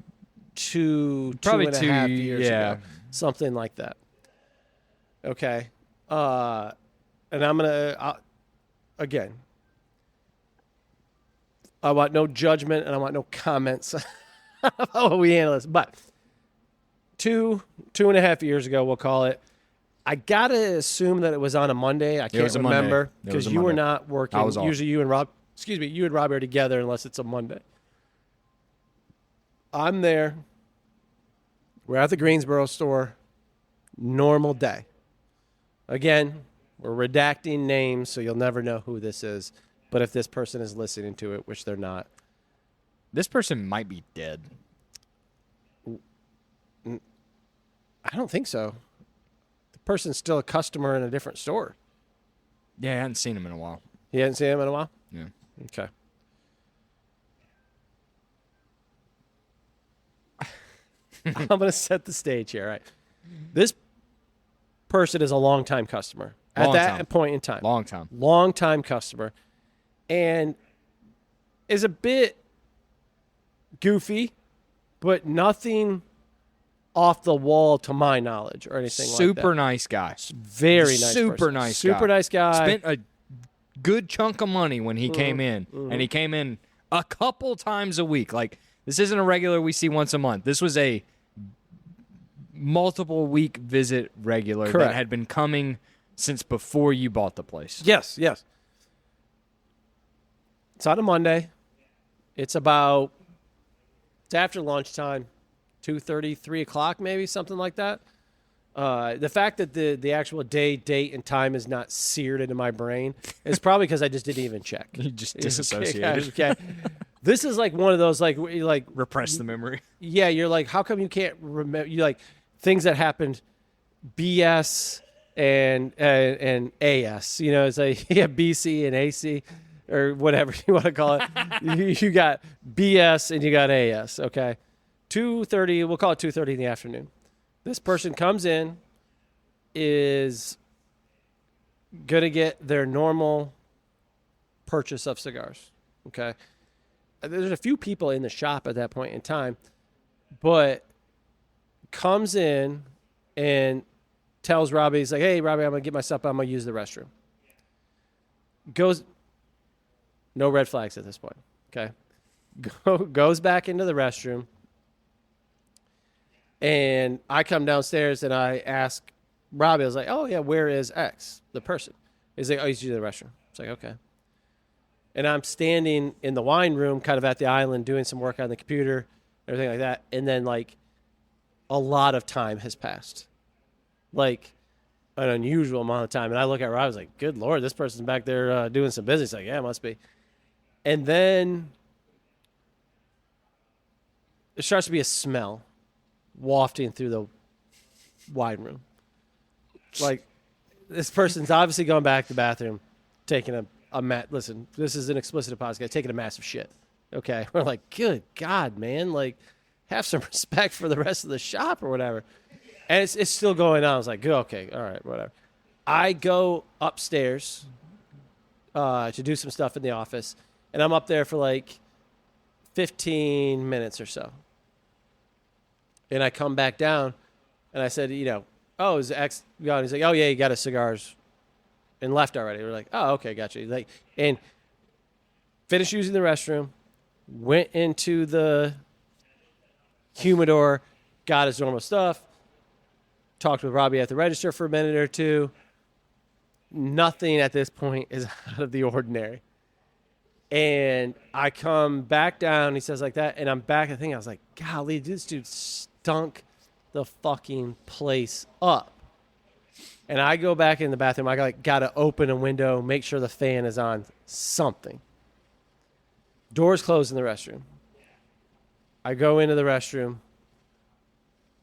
probably 2.5 years ago, something like that. Okay, and I'm gonna again. I want no judgment and I want no comments about how we handle this. But 2.5 years ago, we'll call it. I gotta assume that it was on a Monday. I can't remember because you were not working. I was off. Usually you and Rob are together unless it's a Monday. I'm there. We're at the Greensboro store. Normal day. Again, we're redacting names, so you'll never know who this is. But if this person is listening to it, which they're not. This person might be dead. I don't think so. The person's still a customer in a different store. Yeah, I hadn't seen him in a while. You hadn't seen him in a while? Yeah. Okay. I'm going to set the stage here. Right. This person is a longtime customer at that point in time. Long time. Long-time customer. And is a bit goofy, but nothing off the wall to my knowledge or anything like that. Super nice guy. Very nice Super person. nice guy. Super nice guy. Spent a good chunk of money when he came in. And he came in a couple times a week. Like, this isn't a regular we see once a month. This was a multiple week visit regular Correct. that had been coming since before you bought the place. Yes, yes. It's on a Monday. It's after lunchtime, 2:30, 3 o'clock maybe, something like that. The fact that the actual day, date, and time is not seared into my brain is probably because I just didn't even check. You just disassociated. Okay. This is like one of those like Repress the memory. Yeah, you're like, how come you can't remember? You like things that happened, BS and AS. You know, it's like BC and AC or whatever you want to call it. You got BS and you got AS. Okay, 2:30. We'll call it 2:30 in the afternoon. This person comes in, is gonna get their normal purchase of cigars. Okay. There's a few people in the shop at that point in time, but comes in and tells Robbie, he's like, hey, Robbie, I'm going to get my stuff. I'm going to use the restroom. No red flags at this point. Okay. Goes back into the restroom. And I come downstairs and I ask Robbie, I was like, oh, yeah, where is X, the person? He's like, oh, he's using the restroom. It's like, okay. And I'm standing in the wine room, kind of at the island, doing some work on the computer, everything like that. And then, like, a lot of time has passed. Like, an unusual amount of time. And I look at Rob, I was like, good Lord, this person's back there doing some business. Like, yeah, it must be. And then there starts to be a smell wafting through the wine room. Like, this person's obviously going back to the bathroom, taking a listen, this is an explicit podcast, taking a massive shit. Okay. We're like, good God, man. Like, have some respect for the rest of the shop or whatever. And it's still going on. I was like, good, okay, all right, whatever. I go upstairs to do some stuff in the office, and I'm up there for like 15 minutes or so. And I come back down, and I said, oh, is X gone? He's like, oh, yeah, he got his cigars and left already. We're like, oh, okay, gotcha. Like, and finished using the restroom, went into the humidor, got his normal stuff, talked with Robbie at the register for a minute or two. Nothing at this point is out of the ordinary. And I come back down, he says like that, and I'm back. I think I was like, golly, this dude stunk the fucking place up. And I go back in the bathroom. I got to open a window, make sure the fan is on, something. Doors closed in the restroom. I go into the restroom.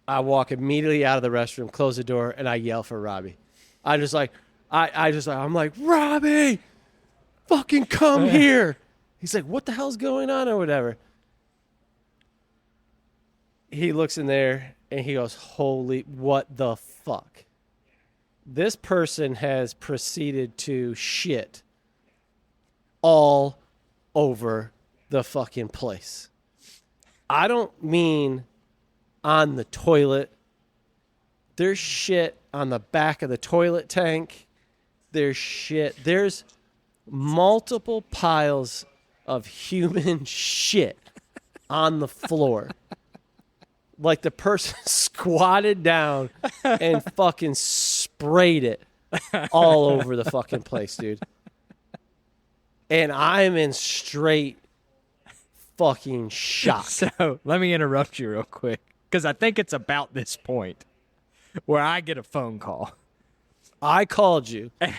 I walk immediately out of the restroom, close the door, and I yell for Robbie. I'm like, Robbie, fucking come here. He's like, what the hell's going on or whatever. He looks in there and he goes, holy, what the fuck? This person has proceeded to shit all over the fucking place. I don't mean on the toilet. There's shit on the back of the toilet tank. There's multiple piles of human shit on the floor. Like the person squatted down and fucking sprayed it all over the fucking place, dude. And I'm in straight fucking shock. So let me interrupt you real quick, because I think it's about this point where I get a phone call. I called you. And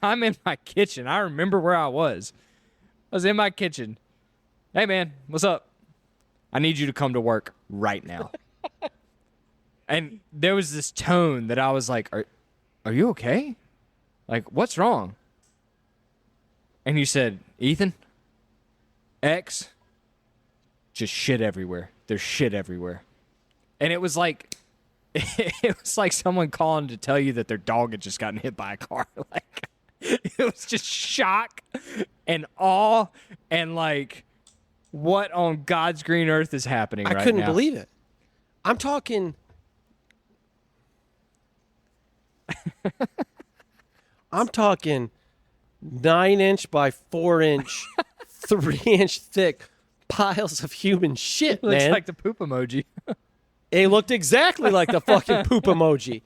I'm in my kitchen. I remember where I was. I was in my kitchen. Hey, man, what's up? I need you to come to work right now. And there was this tone that I was like, are you okay? Like, what's wrong? And you said, Ethan, X, just shit everywhere. There's shit everywhere. And it was like someone calling to tell you that their dog had just gotten hit by a car. Like, it was just shock and awe and like, what on God's green earth is happening right now? I couldn't believe it. I'm talking. I'm talking 9-inch by 4-inch, 3-inch thick piles of human shit, Looks man. like the poop emoji. It looked exactly like the fucking poop emoji.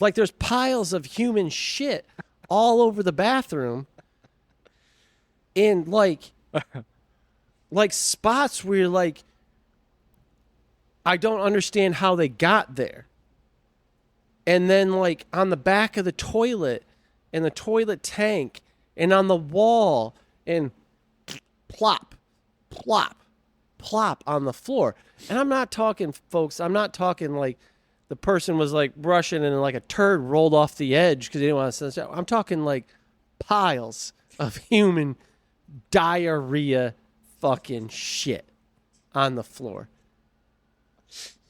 Like there's piles of human shit all over the bathroom. And like spots where you're like, I don't understand how they got there. And then like on the back of the toilet and the toilet tank and on the wall and plop, plop, plop on the floor. And I'm not talking, folks, I'm not talking like the person was like brushing and like a turd rolled off the edge because they didn't want to send it out. I'm talking like piles of human diarrhea fucking shit on the floor.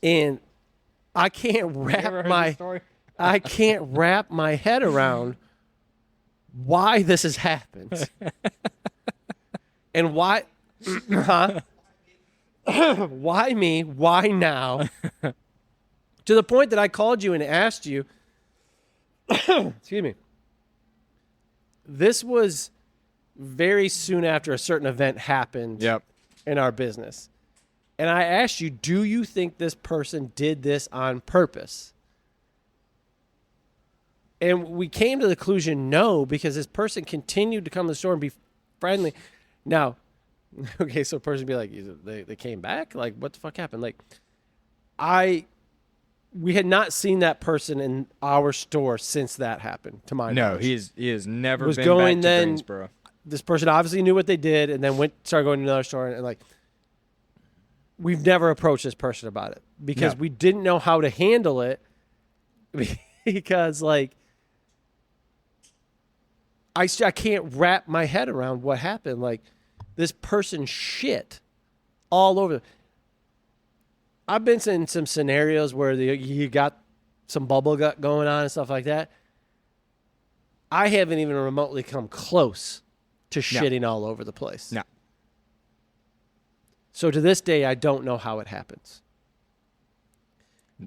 And I can't wrap my head around why this has happened. And why why me? Why now? To the point that I called you and asked you, excuse me. This was very soon after a certain event happened in our business. And I asked you, do you think this person did this on purpose? And we came to the conclusion, no, because this person continued to come to the store and be friendly. Now, okay, so a person be like, they came back? Like, what the fuck happened? Like, we had not seen that person in our store since that happened, to my knowledge. No, he has never been back to Greensboro. This person obviously knew what they did and then started going to another store and like, we've never approached this person about it because we didn't know how to handle it because like I can't wrap my head around what happened. Like this person shit all over. I've been in some scenarios where you got some bubble gut going on and stuff like that. I haven't even remotely come close to shitting all over the place. No. So to this day, I don't know how it happens.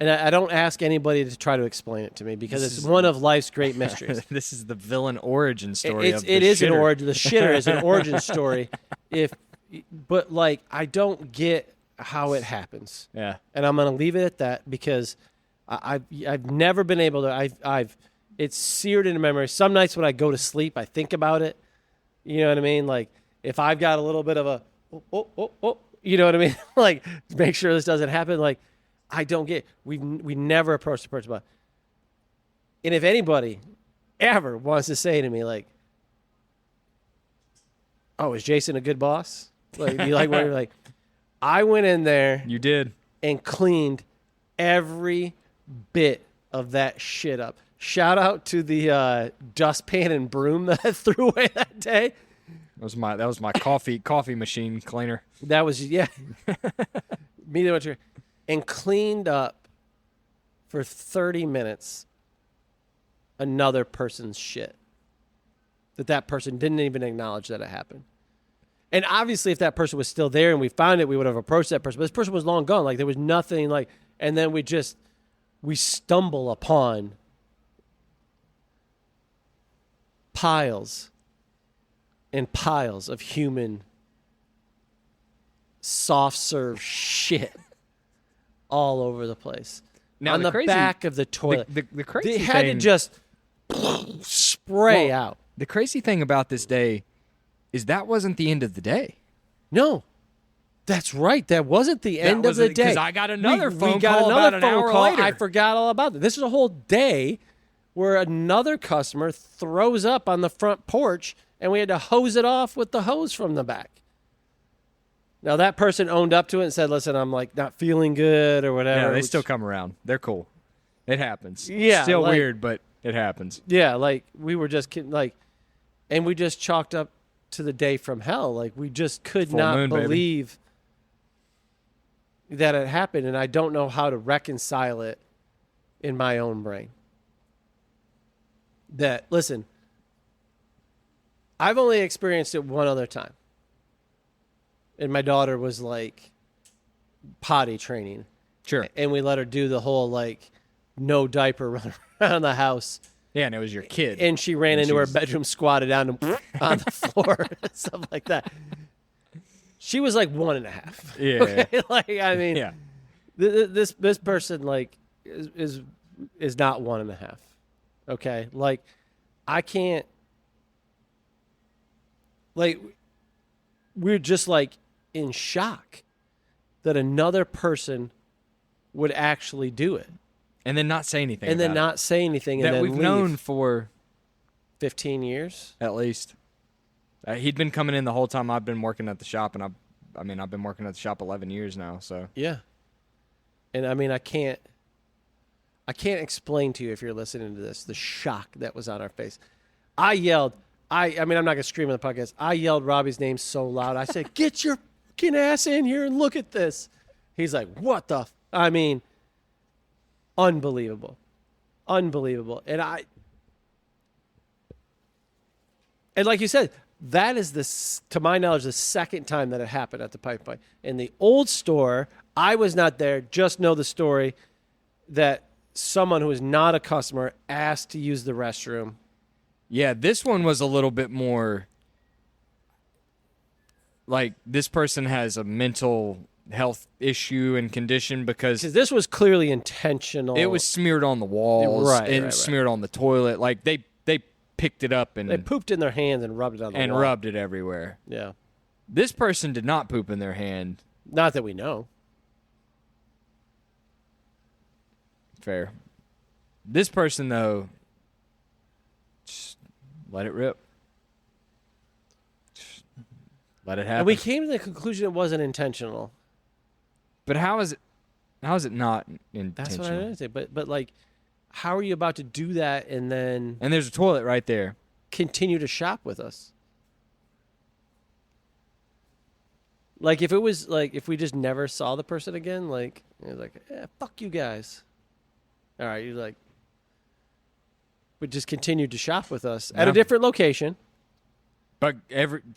And I don't ask anybody to try to explain it to me because it's one of life's great mysteries. This is the villain origin story of the It is shitter. an origin. The shitter is an origin story. But like, I don't get how it happens. Yeah. And I'm going to leave it at that because I've never been able to, it's seared into memory. Some nights when I go to sleep, I think about it. You know what I mean? Like if I've got a little bit of a, you know what I mean? Like, make sure this doesn't happen. Like, I don't get. We never approached the person about. And if anybody ever wants to say to me like, "Oh, is Jason a good boss?" Like, you like what you're like. I went in there. You did. And cleaned every bit of that shit up. Shout out to the dustpan and broom that I threw away that day. That was my coffee machine cleaner. That was me too. And cleaned up for 30 minutes another person's shit that person didn't even acknowledge that it happened. And obviously, if that person was still there and we found it, we would have approached that person. But this person was long gone. Like there was nothing. Like, and then we stumble upon piles and piles of human soft serve shit all over the place. Now, on the back of the toilet. The crazy they thing, had to just spray out. The crazy thing about this day is that wasn't the end of the day. No. That's right. That wasn't the end of the day. Because I got another phone call about an hour later. I forgot all about it. This is a whole day where another customer throws up on the front porch and we had to hose it off with the hose from the back. Now, that person owned up to it and said, listen, I'm like not feeling good or whatever. Yeah, they still come around. They're cool. It happens. Yeah, Still like- weird, but it happens. Yeah, like we were just kidding, like, and we just chalked up to the day from hell. Like we just could Full not moon, baby. believe that it happened, and I don't know how to reconcile it in my own brain. That, listen, I've only experienced it one other time. And my daughter was like potty training. Sure. And we let her do the whole like no diaper run around the house. Yeah, and it was your kid. And she ran And into her she's- bedroom, squatted down and on the floor, and stuff like that. She was like 1.5. Yeah. Okay? Like, I mean, Yeah. this person like is not 1.5. Okay, like I can't. Like, we're just like in shock that another person would actually do it, And then not say anything. and then about not say anything, it. and That then we've leave. known for 15 years. at least. He'd been coming in the whole time I've been working at the shop, and I've been working at the shop 11 years now. So Yeah. And I mean, I can't explain to you, if you're listening to this, the shock that was on our face. I yelled, I mean, I'm not going to scream on the podcast. I yelled Robbie's name so loud. I said, get your fucking ass in here and look at this. He's like, what the? I mean, unbelievable. Unbelievable. And like you said, that is, to my knowledge, the second time that it happened at the Pipe Pint. In the old store, I was not there, just know the story that someone who is not a customer asked to use the restroom. yeah, this one was a little bit more like this person has a mental health issue and condition because Because this was clearly intentional. it was smeared on the walls Right, and right. smeared on the toilet. Like they picked it up and They pooped in their hands and rubbed it on the wall. rubbed it everywhere. Yeah. This person did not poop in their hand. Not that we know. Fair. This person though, just let it rip. Just let it happen. And we came to the conclusion it wasn't intentional. But how is it not intentional? That's what I understand. But like, how are you about to do that and then And there's a toilet right there. continue to shop with us? Like, if it was like, if we just never saw the person again, like, it was like, fuck you guys. All right, you like, would just continue to shop with us at a Yeah. different location. But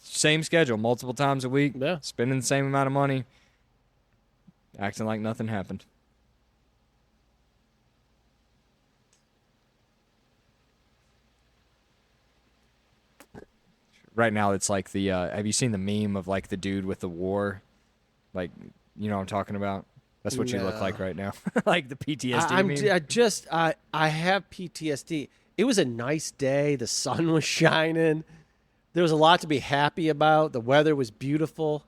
same schedule, multiple times a week, Yeah. spending the same amount of money, acting like nothing happened. Right now, it's like the. Have you seen the meme of like the dude with the war? Like, you know what I'm talking about? That's what you look No. like right now, like the PTSD meme. I have PTSD. It was a nice day. The sun was shining. There was a lot to be happy about. The weather was beautiful.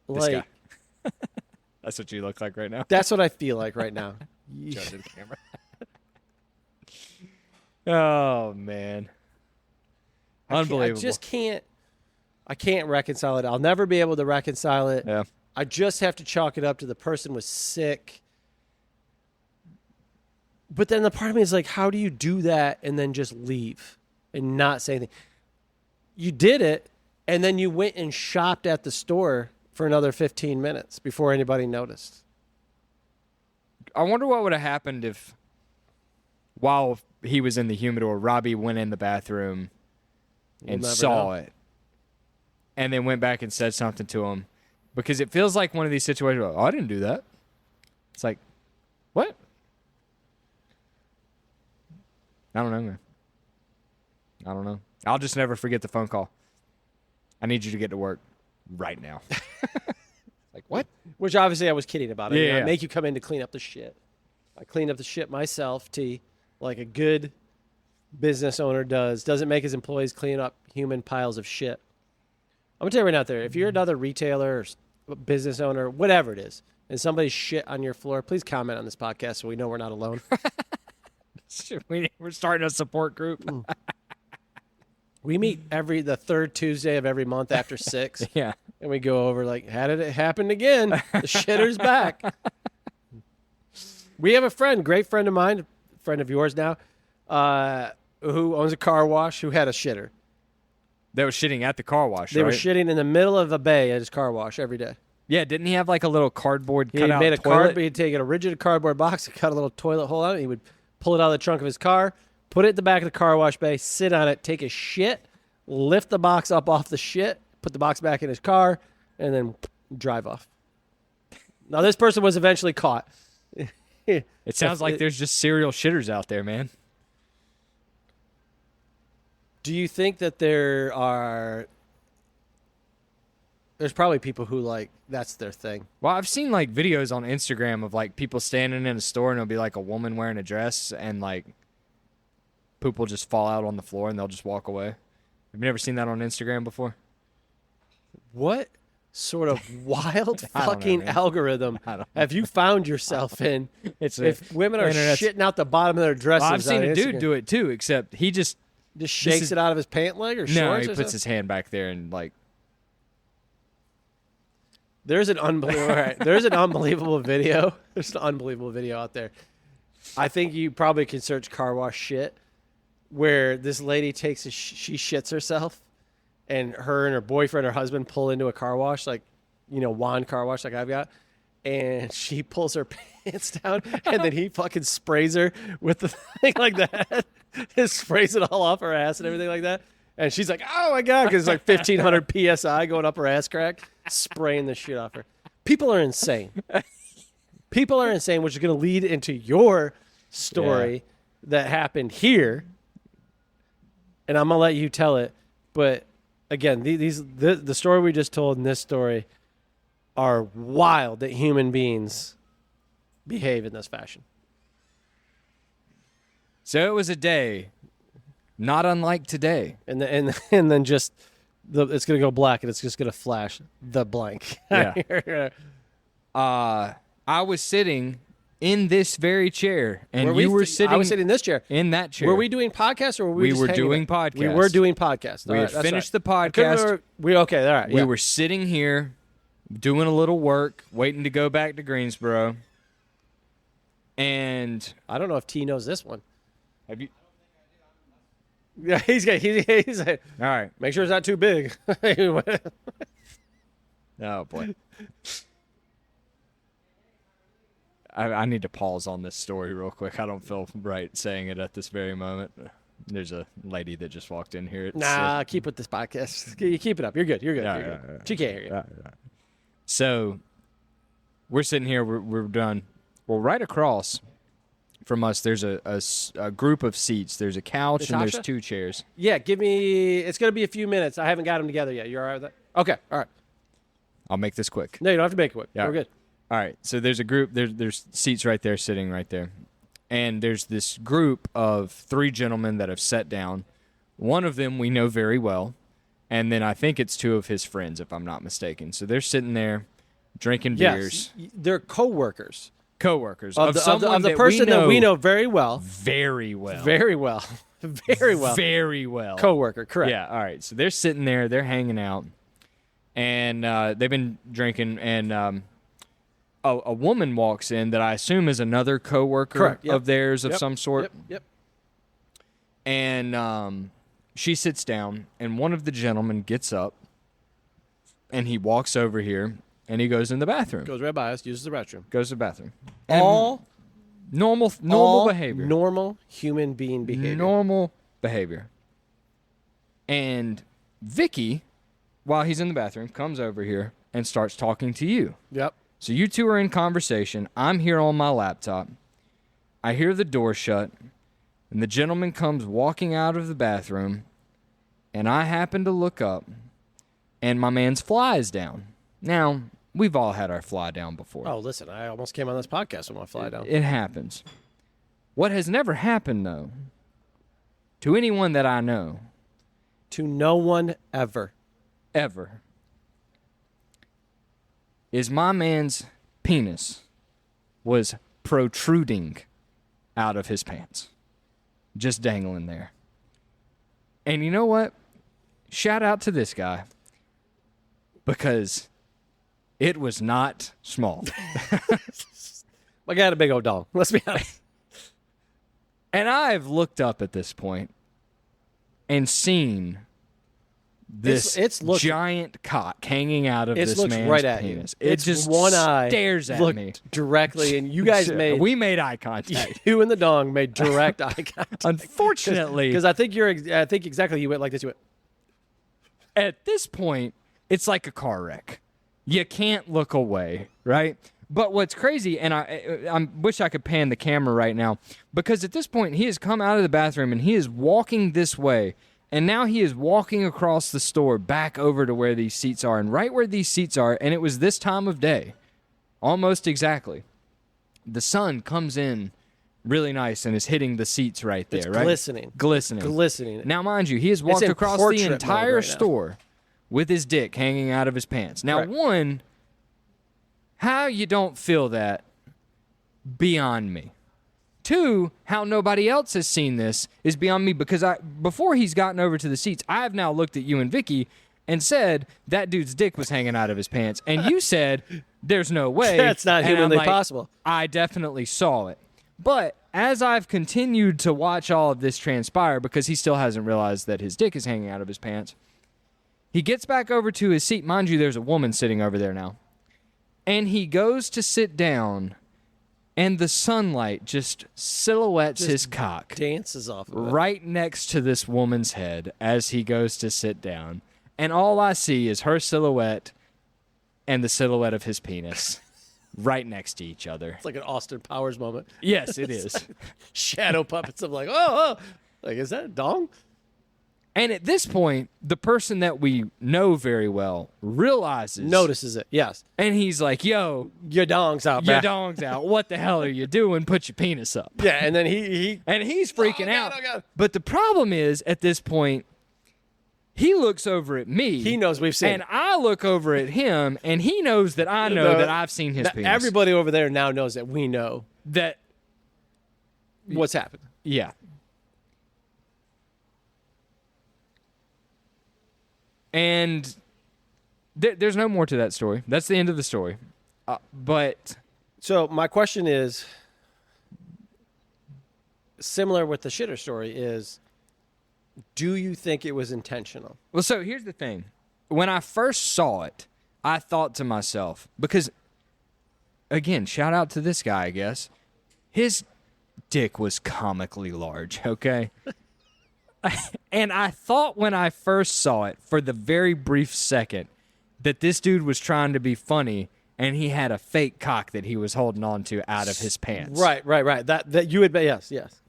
This Like, guy. That's what you look like right now. that's what I feel like right now. Show it to the camera. Oh man. Unbelievable. I just can't. I can't reconcile it. I'll never be able to reconcile it. Yeah. I just have to chalk it up to the person was sick. But then the part of me is like, how do you do that and then just leave and not say anything? You did it, and then you went and shopped at the store for another 15 minutes before anybody noticed. I wonder what would have happened if, while he was in the humidor, Robbie went in the bathroom and never saw know. it, and then went back and said something to him, because it feels like one of these situations. Where, oh, I didn't do that. It's like, what? I don't know, man. I don't know. I'll just never forget the phone call. I need you to get to work right now. Like, what? Which obviously I was kidding about. I mean, Yeah, I yeah. make you come in to clean up the shit. I clean up the shit myself, T, like a good business owner does. Doesn't make his employees clean up human piles of shit. I'm going to tell you right now there, if you're another retailer or business owner, whatever it is, and somebody's shit on your floor, please comment on this podcast so we know we're not alone. We're starting a support group. We meet the third Tuesday of every month after 6. Yeah. And we go over like, how did it happen again? The shitter's back. We have a friend, great friend of mine, friend of yours now, who owns a car wash, who had a shitter. They were shitting at the car wash, They right? were shitting in the middle of a bay at his car wash every day. Yeah, didn't he have like a little cardboard He cutout made a toilet? he'd take a rigid cardboard box and cut a little toilet hole out. He would pull it out of the trunk of his car, put it in the back of the car wash bay, sit on it, take a shit, lift the box up off the shit, put the box back in his car, and then drive off. Now, this person was eventually caught. It sounds like there's just serial shitters out there, man. Do you think that there's probably people who like that's their thing? Well, I've seen like videos on Instagram of like people standing in a store and it'll be like a woman wearing a dress and like poop will just fall out on the floor and they'll just walk away. Have you never seen that on Instagram before? What sort of wild I don't know, fucking man. algorithm have you found yourself in? It's If women are internet's- shitting out the bottom of their dresses, Well, I've seen on a dude Instagram, do it too, except he just shakes is- it out of his pant leg or no, shorts. he or puts something? his hand back there and like There's an unbelievable. All right, there's an unbelievable video. There's an unbelievable video out there. I think you probably can search car wash shit, where this lady takes she shits herself, and her boyfriend or husband pull into a car wash, like, wand car wash like I've got, and she pulls her pants down, and then he fucking sprays her with the thing like that. Just sprays it all off her ass and everything like that. And she's like, oh my God, because it's like 1,500 PSI going up her ass crack, spraying the shit off her. People are insane. People are insane, which is going to lead into your story that happened here. And I'm going to let you tell it. But again, the story we just told and this story are wild that human beings behave in this fashion. So it was a day not unlike today. And then just it's going to go black and it's just going to flash the blank. Yeah. I was sitting in this very chair, and you were sitting. I was sitting in this chair. in that chair. Were we doing podcasts or were we We just were hanging doing out? podcasts. We were doing podcasts. We All had right, that's finished right. the I couldn't podcast. remember- Okay, all right. We yeah. were sitting here doing a little work, waiting to go back to Greensboro. And I don't know if T knows this one. have you? Yeah, he's like, All right. make sure it's not too big. Oh boy. I need to pause on this story real quick. I don't feel right saying it at this very moment. There's a lady that just walked in here. Nah, keep with this podcast. You keep it up. You're good. You're good. Yeah, You're yeah, good. yeah. She can't hear you. So we're sitting here. We're done. Well, right across from us, there's a group of seats. There's a couch and there's Natasha? 2 chairs. Yeah, give me. It's gonna be a few minutes. I haven't got them together yet. You all right with that? Okay. All right. I'll make this quick. No, you don't have to make it quick. Yeah. We're good. All right. So there's a group. There's seats right there, sitting right there, and there's this group of 3 gentlemen that have sat down. One of them we know very well, and then I think it's 2 of his friends, if I'm not mistaken. So they're sitting there drinking beers. Yes, they're co-workers Co-workers of someone the person that we know very well. very well. Very well. Very well. Very well. Co-worker, correct. Yeah, all right. So they're sitting there, they're hanging out, and they've been drinking, and a woman walks in that I assume is another coworker Correct, yep. of theirs of Yep, some sort, Yep. and she sits down, and one of the gentlemen gets up, and he walks over here, and he goes in the bathroom. Goes right by us, uses the restroom. Goes to the bathroom. And All normal behavior. Normal human being behavior. Normal behavior. And Vicky, while he's in the bathroom, comes over here and starts talking to you. Yep. So you 2 are in conversation. I'm here on my laptop. I hear the door shut, and the gentleman comes walking out of the bathroom, and I happen to look up, and my man's fly is down. Now, we've all had our fly down before. Oh, listen, I almost came on this podcast with my fly down. It happens. What has never happened, though, to anyone that I know, To no one ever. ever, is my man's penis was protruding out of his pants. just dangling there. And you know what? Shout out to this guy, because it was not small. I got a big old dog. Let's be honest. And I've looked up at this point and seen this It's giant cock hanging out of this looks man's right at penis. you. It It's just one eye stares at looked me directly, and you guys we made eye contact. you and the dog made direct eye contact. Unfortunately, because I think exactly you went like this. You went. at this point, it's like a car wreck. You can't look away, right? But what's crazy, and I wish I could pan the camera right now, because at this point, he has come out of the bathroom and he is walking this way. And now he is walking across the store back over to where these seats are. And right where these seats are, and it was this time of day, almost exactly, the sun comes in really nice and is hitting the seats right there, It's right? glistening. Glistening. Now, mind you, he has walked in across portrait the mode entire right now. store with his dick hanging out of his pants. Now, Right. one, how you don't feel that, beyond me. Two, how nobody else has seen this is beyond me, because before he's gotten over to the seats, I have now looked at you and Vicky and said that dude's dick was hanging out of his pants. And you said, there's no way. That's not And I'm humanly like, possible. I definitely saw it. But as I've continued to watch all of this transpire, because he still hasn't realized that his dick is hanging out of his pants, he gets back over to his seat. Mind you, there's a woman sitting over there now. And he goes to sit down, and the sunlight just silhouettes his cock Dances off of it. right next to this woman's head as he goes to sit down. And all I see is her silhouette and the silhouette of his penis right next to each other. It's like an Austin Powers moment. Yes, it is. Shadow puppets. I'm like, oh, like, is that a dong? And at this point, the person that we know very well realizes. Notices it. Yes. And he's like, yo, Your dong's out, your man. dong's out. What the hell are you doing? Put your penis up. Yeah, and then he And he's freaking Oh, God, out. oh, God. But the problem is, at this point, he looks over at me. He knows we've seen And it. I look over at him, and he knows that I know that I've seen his penis. Everybody over there now knows that we know That, what's happened. yeah. And there's no more to that story. That's the end of the story. But So my question is, similar with the shitter story, is do you think it was intentional? well, so here's the thing. When I first saw it, I thought to myself, because, again, shout out to this guy, I guess. His dick was comically large, okay? And I thought when I first saw it, for the very brief second, that this dude was trying to be funny and he had a fake cock that he was holding on to out of his pants. Right. That you would bet. Yes.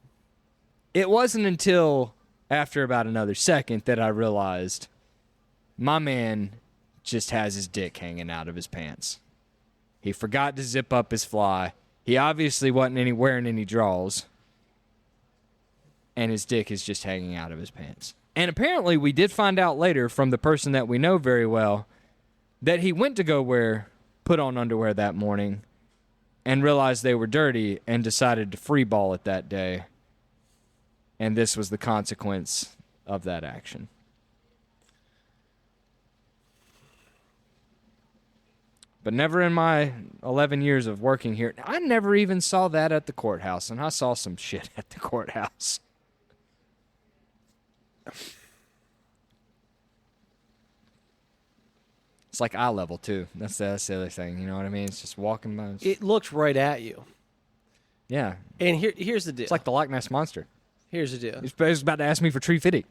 It wasn't until after about another second that I realized my man just has his dick hanging out of his pants. He forgot to zip up his fly. He obviously wasn't wearing any drawers. And his dick is just hanging out of his pants. And apparently we did find out later from the person that we know very well that he went to go put on underwear that morning and realized they were dirty and decided to free ball it that day. And this was the consequence of that action. But never in my 11 years of working here, I never even saw that at the courthouse, and I saw some shit at the courthouse. It's like eye level, too. That's the other thing, you know what I mean? It's just walking by. It looks right at you. Yeah. And here's the deal. It's like the Loch Ness Monster. Here's the deal. He was about to ask me for tree fitting.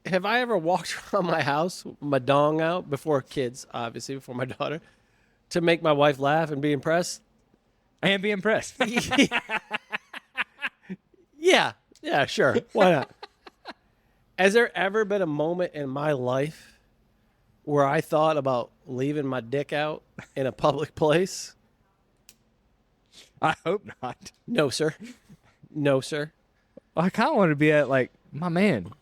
Have I ever walked around my house, my dong out, before kids, obviously, before my daughter, to make my wife laugh and be impressed? And be impressed. Yeah, sure. Why not? Has there ever been a moment in my life where I thought about leaving my dick out in a public place? I hope not. No, sir. No, sir. I kind of want to be at like, my man,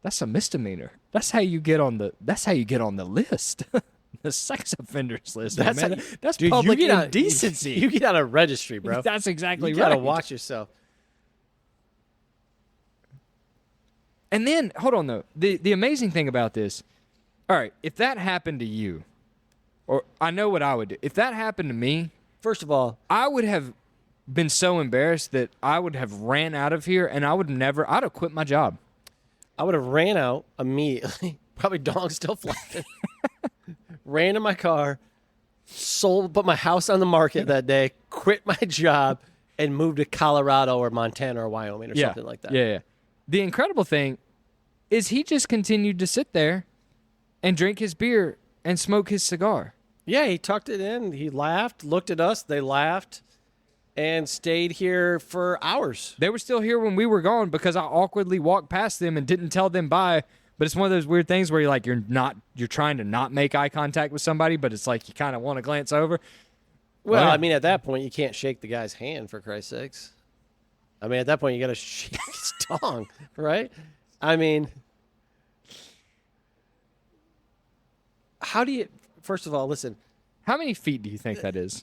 that's a misdemeanor. That's how you get on the list. the sex offenders list. That's man. That's dude, public you get indecency. You get on a registry, bro. That's exactly you right. gotta watch yourself. And then, hold on though. The amazing thing about this, all right, if that happened to you, or I know what I would do. If that happened to me, First of all, I would have been so embarrassed that I would have ran out of here, and I'd have quit my job. I would have ran out immediately. Probably dog still flapping. Ran in my car, put my house on the market that day, quit my job, and moved to Colorado or Montana or Wyoming or something like that. Yeah. The incredible thing is he just continued to sit there and drink his beer and smoke his cigar. Yeah, he tucked it in. He laughed, looked at us. They laughed, and stayed here for hours. They were still here when we were gone because I awkwardly walked past them and didn't tell them bye. But it's one of those weird things where you're trying to not make eye contact with somebody, but it's like you kind of want to glance over. Well, Yeah. I mean, at that point, you can't shake the guy's hand, for Christ's sakes. I mean, at that point, you got to shake his tongue, right? I mean, how do you, first of all, listen, How many feet do you think that is?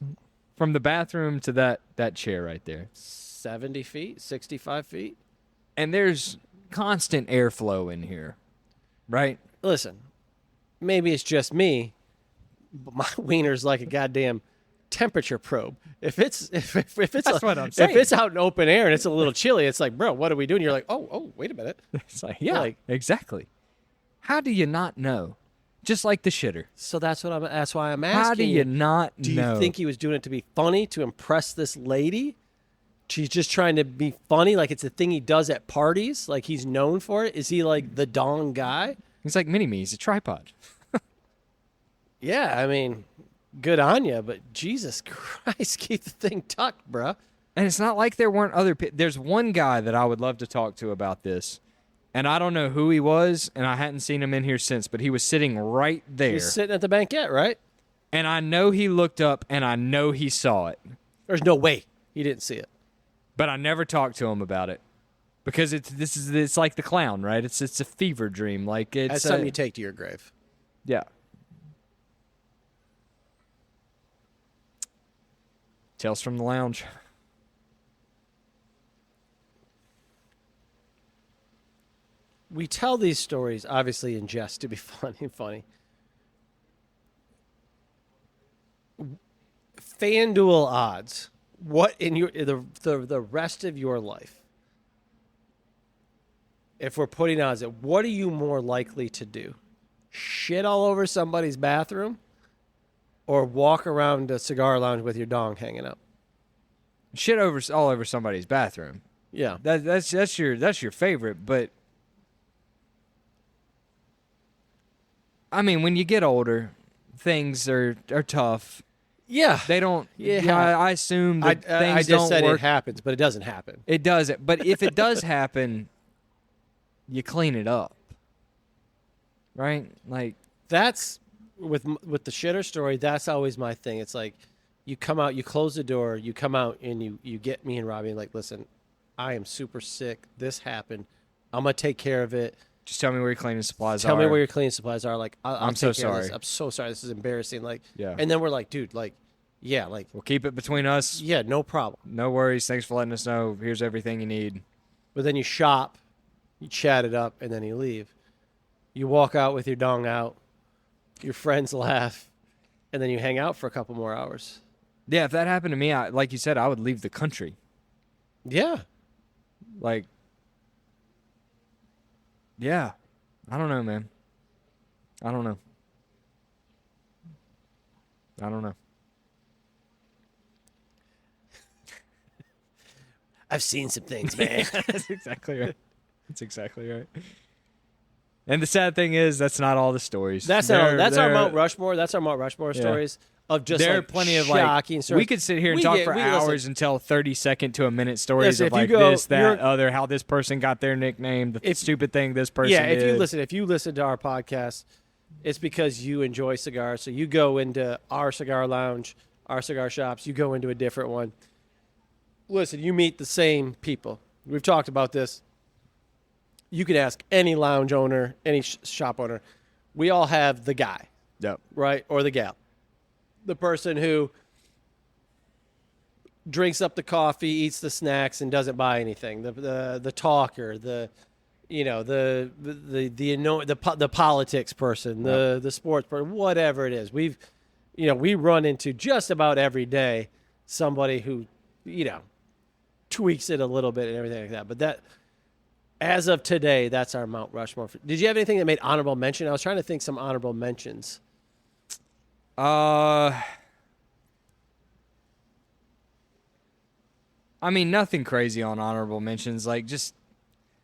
From the bathroom to that chair right there. 70 feet, 65 feet? And there's constant airflow in here, right? Listen, maybe it's just me, but my wiener's like a goddamn temperature probe. If it's That's what I'm saying. If it's out in open air and it's a little chilly, it's like, bro, what are we doing? You're like, oh, wait a minute. It's like, yeah, Like- exactly. How do you not know? Just like the shitter. So that's why I'm asking. How do you not Do know? you think he was doing it to be funny, to impress this lady? She's just trying to be funny, like it's a thing he does at parties, like he's known for it. Is he like the dong guy? He's like Mini-Me. He's a tripod. Yeah, I mean, good on you, but Jesus Christ, keep the thing tucked, bruh. And it's not like there weren't other there's one guy that I would love to talk to about this. And I don't know who he was, and I hadn't seen him in here since, but he was sitting right there. He's sitting at the banquette, right? And I know he looked up, and I know he saw it. There's no way he didn't see it. But I never talked to him about it. Because it's like the clown, right? It's a fever dream. Like it's That's something you take to your grave. Yeah. Tales from the Lounge. We tell these stories, obviously, in jest to be funny. FanDuel odds. What in the rest of your life? If we're putting odds at, what are you more likely to do? Shit all over somebody's bathroom, or walk around a cigar lounge with your dong hanging up? Shit all over somebody's bathroom. Yeah. That's your favorite, but I mean, when you get older, things are tough. Yeah. They don't. Yeah. I assume that things I just don't said work. it happens, but it doesn't happen. It does. But if it does happen, you clean it up, right? Like That's with the shitter story. That's always my thing. It's like you come out, you close the door, you come out, and you get me and Robbie. Like, listen, I am super sick. This happened. I'm gonna take care of it. just tell me where your cleaning supplies are. Tell me where your cleaning supplies are. Like, I'll I'm so take care of this. sorry. I'm so sorry. This is embarrassing. Like, Yeah. And then we're like, dude, like, yeah, like, We'll keep it between us. yeah, no problem. No worries. Thanks for letting us know. Here's everything you need. But then you shop, you chat it up, and then you leave. You walk out with your dong out. Your friends laugh, and then you hang out for a couple more hours. Yeah, if that happened to me, like you said, I would leave the country. Yeah. Like, yeah. I don't know, man. I don't know. I've seen some things, man. That's exactly right. That's exactly right. And the sad thing is, that's not all the stories. That's our Mount Rushmore. That's our Mount Rushmore stories of just There like are plenty of shocking stories. we could sit here and We talk get- for we- hours listen, and tell 30-second to a minute stories Listen, of if you like go- this, that, you're- other, how this person got their nickname, the stupid thing this person Yeah, did. if you listen to our podcast, it's because you enjoy cigars. So you go into our cigar lounge, our cigar shops. You go into a different one. Listen, you meet the same people. We've talked about this. You could ask any lounge owner, any shop owner. We all have the guy, Yep. right? Or the gal. The person who drinks up the coffee, eats the snacks, and doesn't buy anything. The talker, the politics person, the sports person, whatever it is. We run into just about every day somebody who, tweaks it a little bit and everything like that. But that, as of today, that's our Mount Rushmore. Did you have anything that made honorable mention? I was trying to think some honorable mentions. I mean, nothing crazy on honorable mentions. Like, just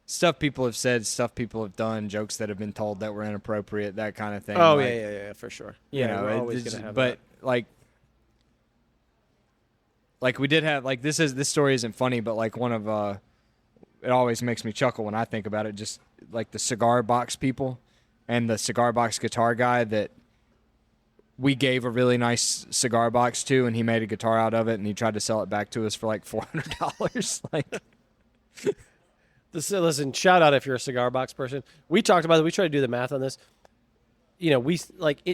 stuff people have said, stuff people have done, jokes that have been told that were inappropriate, that kind of thing. Oh, like, yeah, for sure. You know, we're always going to have but that. like we did have, like, this story isn't funny, but like one of it always makes me chuckle when I think about it. Just like the cigar box people and the cigar box guitar guy that we gave a really nice cigar box to, and he made a guitar out of it, and he tried to sell it back to us for like $400. Like, Listen, shout out if you're a cigar box person. We talked about it. We tried to do the math on this. We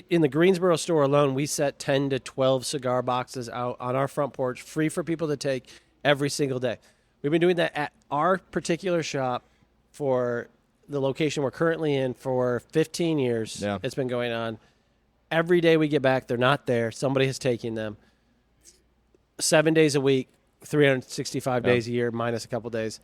in the Greensboro store alone, we set 10 to 12 cigar boxes out on our front porch, free for people to take every single day. We've been doing that at our particular shop for the location we're currently in for 15 years. Yeah. It's been going on. Every day we get back, they're not there. Somebody has taken them. 7 days a week, 365 days a year, minus a couple days.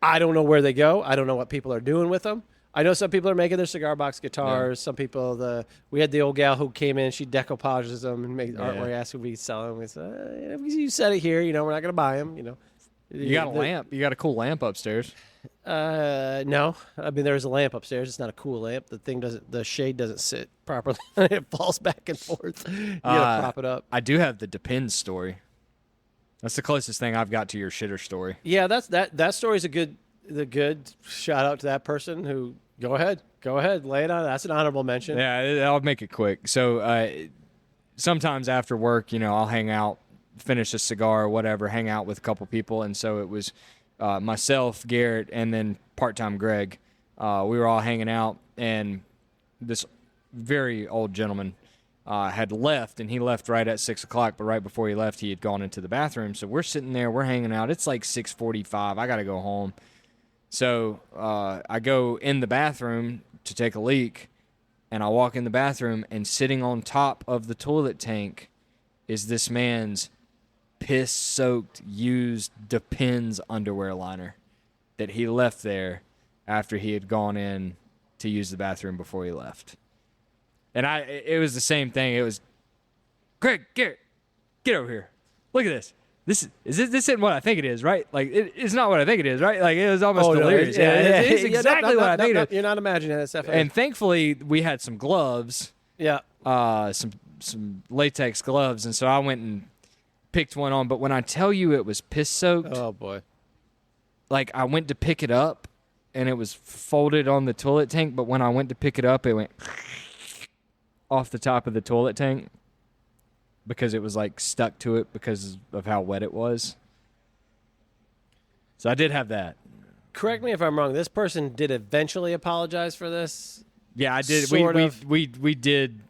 I don't know where they go. I don't know what people are doing with them. I know some people are making their cigar box guitars. Yeah. Some people, we had the old gal who came in. She decoupages them and makes artwork. Asked if we could sell them. We said, you said it here. We're not going to buy them. You got a lamp. You got a cool lamp upstairs. No. I mean, there's a lamp upstairs. It's not a cool lamp. The shade doesn't sit properly. It falls back and forth. You gotta prop it up. I do have the Depends story. That's the closest thing I've got to your shitter story. Yeah, that story's a good shout out to that person who go ahead, lay it on. That's an honorable mention. Yeah, I'll make it quick. So sometimes after work, I'll hang out, finish a cigar or whatever, hang out with a couple people, and so it was myself, Garrett, and then part-time Greg. We were all hanging out, and this very old gentleman had left, and he left right at 6 o'clock, but right before he left, he had gone into the bathroom. So we're sitting there, we're hanging out. It's like 6:45. I got to go home. So I go in the bathroom to take a leak, and I walk in the bathroom, and sitting on top of the toilet tank is this man's piss-soaked, used Depends underwear liner that he left there after he had gone in to use the bathroom before he left. And it was the same thing. It was, Greg, Garrett, get over here. Look at this. This isn't what I think it is, right? Like, it's not what I think it is, right? Like, it was almost delirious. No, it's exactly what I think it is. You're not imagining that stuff. And thankfully, we had some gloves. Yeah. Some latex gloves, and so I went and picked one on. But when I tell you it was piss-soaked, oh boy! Like, I went to pick it up, and it was folded on the toilet tank. But when I went to pick it up, it went off the top of the toilet tank because it was like stuck to it because of how wet it was. So I did have that. Correct me if I'm wrong. This person did eventually apologize for this. Yeah, I did. We did.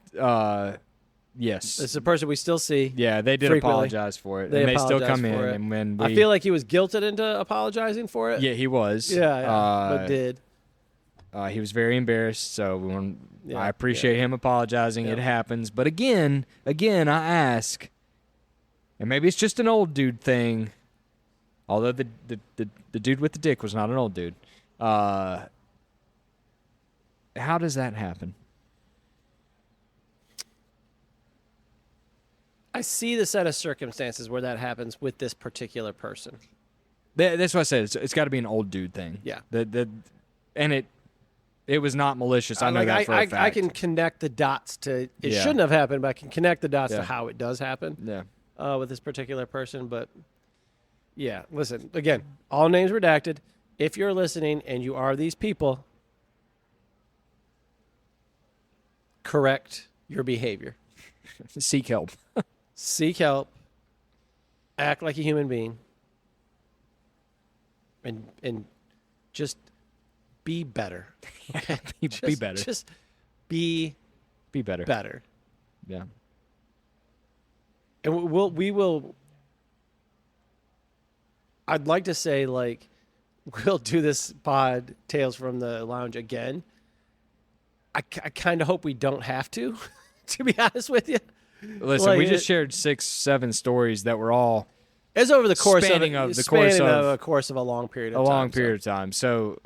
Yes, it's a person we still see. Yeah, they did frequently. Apologize for it, and they still come in. It. And when I feel like he was guilted into apologizing for it. Yeah, he was. Yeah, but did. He was very embarrassed, so I appreciate him apologizing. Yeah. It happens. But again, I ask, and maybe it's just an old dude thing, although the dude with the dick was not an old dude. How does that happen? I see the set of circumstances where that happens with this particular person. That's what I said. It's got to be an old dude thing. Yeah. And it was not malicious. I know that for a fact. I can connect the dots to it shouldn't have happened, but I can connect the dots to how it does happen. Yeah. With this particular person, but yeah, listen, again, all names redacted. If you're listening and you are these people, correct your behavior. Seek help. Seek help. Act like a human being. And just be better. Okay? be better. Just be Be better. better. Yeah. And we will. I'd like to say, like, we'll do this pod Tales from the Lounge again. I kind of hope we don't have to be honest with you. Listen, Like, we just shared 6-7 stories that were all it's over the course spanning of of the spanning course of a course of a long period of a time. long period of time. So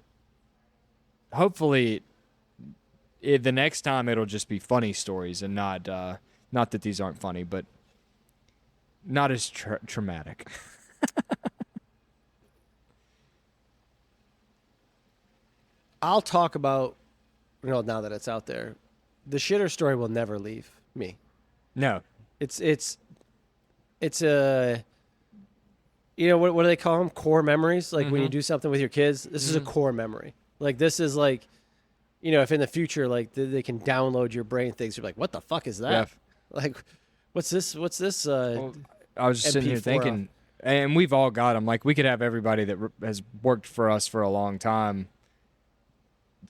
hopefully, the next time it'll just be funny stories and not that these aren't funny, but not as traumatic. I'll talk about, now that it's out there, the shitter story will never leave me. No. It's a, what do they call them? Core memories. Like when you do something with your kids, this is a core memory. Like this is like, if in the future, like they can download your brain things, you're like, what the fuck is that? Yeah. Like, what's this? Well, I was just sitting here MP4 thinking, and we've all got them. Like we could have everybody that has worked for us for a long time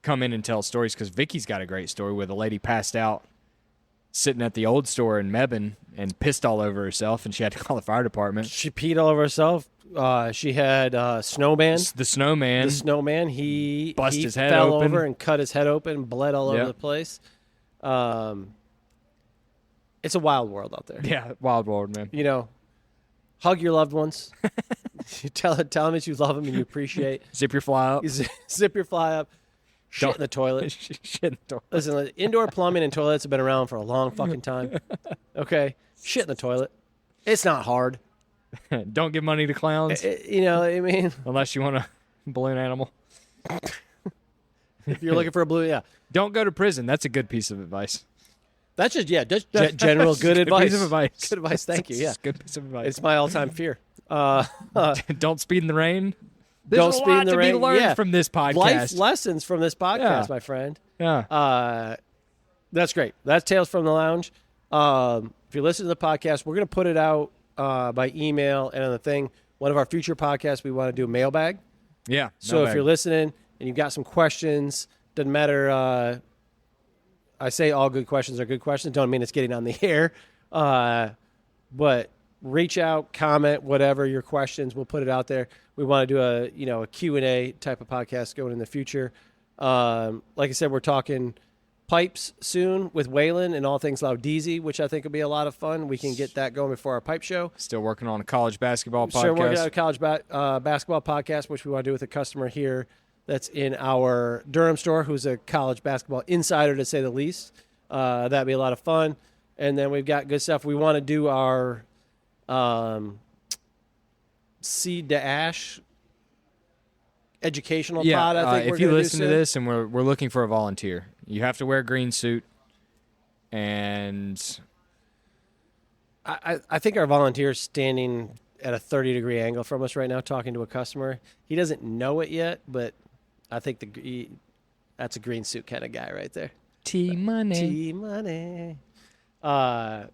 come in and tell stories, because Vicky's got a great story where the lady passed out sitting at the old store in Mebane and pissed all over herself, and she had to call the fire department. She peed all over herself. She had snowman. The snowman. The snowman. He his head fell open. over and cut his head open, bled all over Yep. the place. It's a wild world out there. Yeah, wild world, man. Hug your loved ones. You tell them that you love them and you appreciate. Zip your fly up. You zip your fly up. Shit in the toilet. Shit in the toilet. Listen, indoor plumbing and toilets have been around for a long fucking time. Okay? Shit in the toilet. It's not hard. Don't give money to clowns I mean, unless you want a balloon animal. if you're looking for a blue, yeah. Don't go to prison. That's a good piece of advice. That's just general good advice. Piece of advice. Good advice. Thank you. Yeah. It's a good piece of advice. It's my all-time fear. Don't speed in the rain. Don't There's a speed in lot the to rain. be learned Yeah. from this podcast. Life lessons from this podcast, Yeah. my friend. Yeah. That's great. That's Tales from the Lounge. If you listen to the podcast, we're going to put it out by email and on the thing. One of our future podcasts, we want to do a mailbag. Yeah. So if you're listening and you've got some questions, doesn't matter. I say all good questions are good questions. Don't mean it's getting on the air. But reach out, comment, whatever your questions. We'll put it out there. We want to do a Q&A type of podcast going in the future. Like I said, we're talking pipes soon with Waylon and all things Laudeezy, which I think will be a lot of fun. We can get that going before our pipe show. Still working on a college basketball podcast. Still working on a college basketball podcast, which we want to do with a customer here that's in our Durham store, who's a college basketball insider, to say the least. That'd be a lot of fun. And then we've got good stuff. We want to do our Seed to Ash educational pod. I think if you listen to this, and we're looking for a volunteer, you have to wear a green suit. And I think our volunteer's standing at a 30-degree angle from us right now, talking to a customer. He doesn't know it yet, but I think that's a green suit kind of guy right there. T-Money. T-Money. That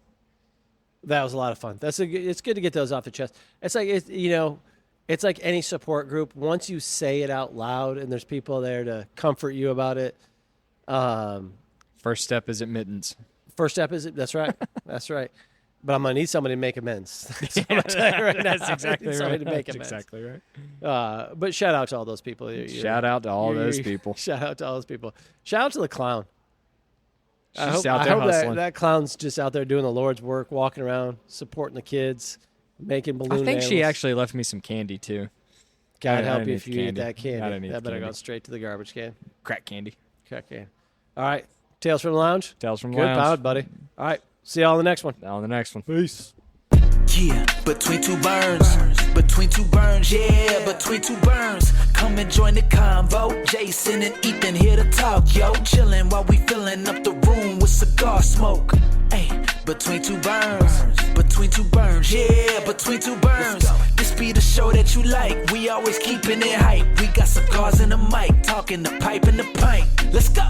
was a lot of fun. It's good to get those off the chest. It's like it's like any support group. Once you say it out loud and there's people there to comfort you about it. First step is admittance. First step is that's right. That's right. But I'm gonna need somebody to make amends. That's what I'm gonna tell you right now. That's exactly right. Somebody to make That's amends. exactly right. But shout out to all those people. Shout out to all those people. Shout out to all those people. Shout out to the clown. She's I out there hope hustling. that clown's just out there doing the Lord's work, walking around, supporting the kids, making balloon I think she animals. actually left me some candy too. God I help didn't you eat if the you eat candy. that I candy. didn't eat That the better go candy. straight to the garbage can. Crack candy. Okay. All right. Tales from the Lounge. Tales from the Good Lounge. pod, buddy. All right. See y'all on the next one. On the next one. Peace. Yeah, between two burns, yeah, between two burns. Come and join the convo. Jason and Ethan here to talk, yo. Chilling while we filling up the room with cigar smoke. Hey, between two burns, yeah, between two burns. This be the show that you like. We always keeping it hype. We got cigars and a mic, talking the pipe and the pint. Let's go.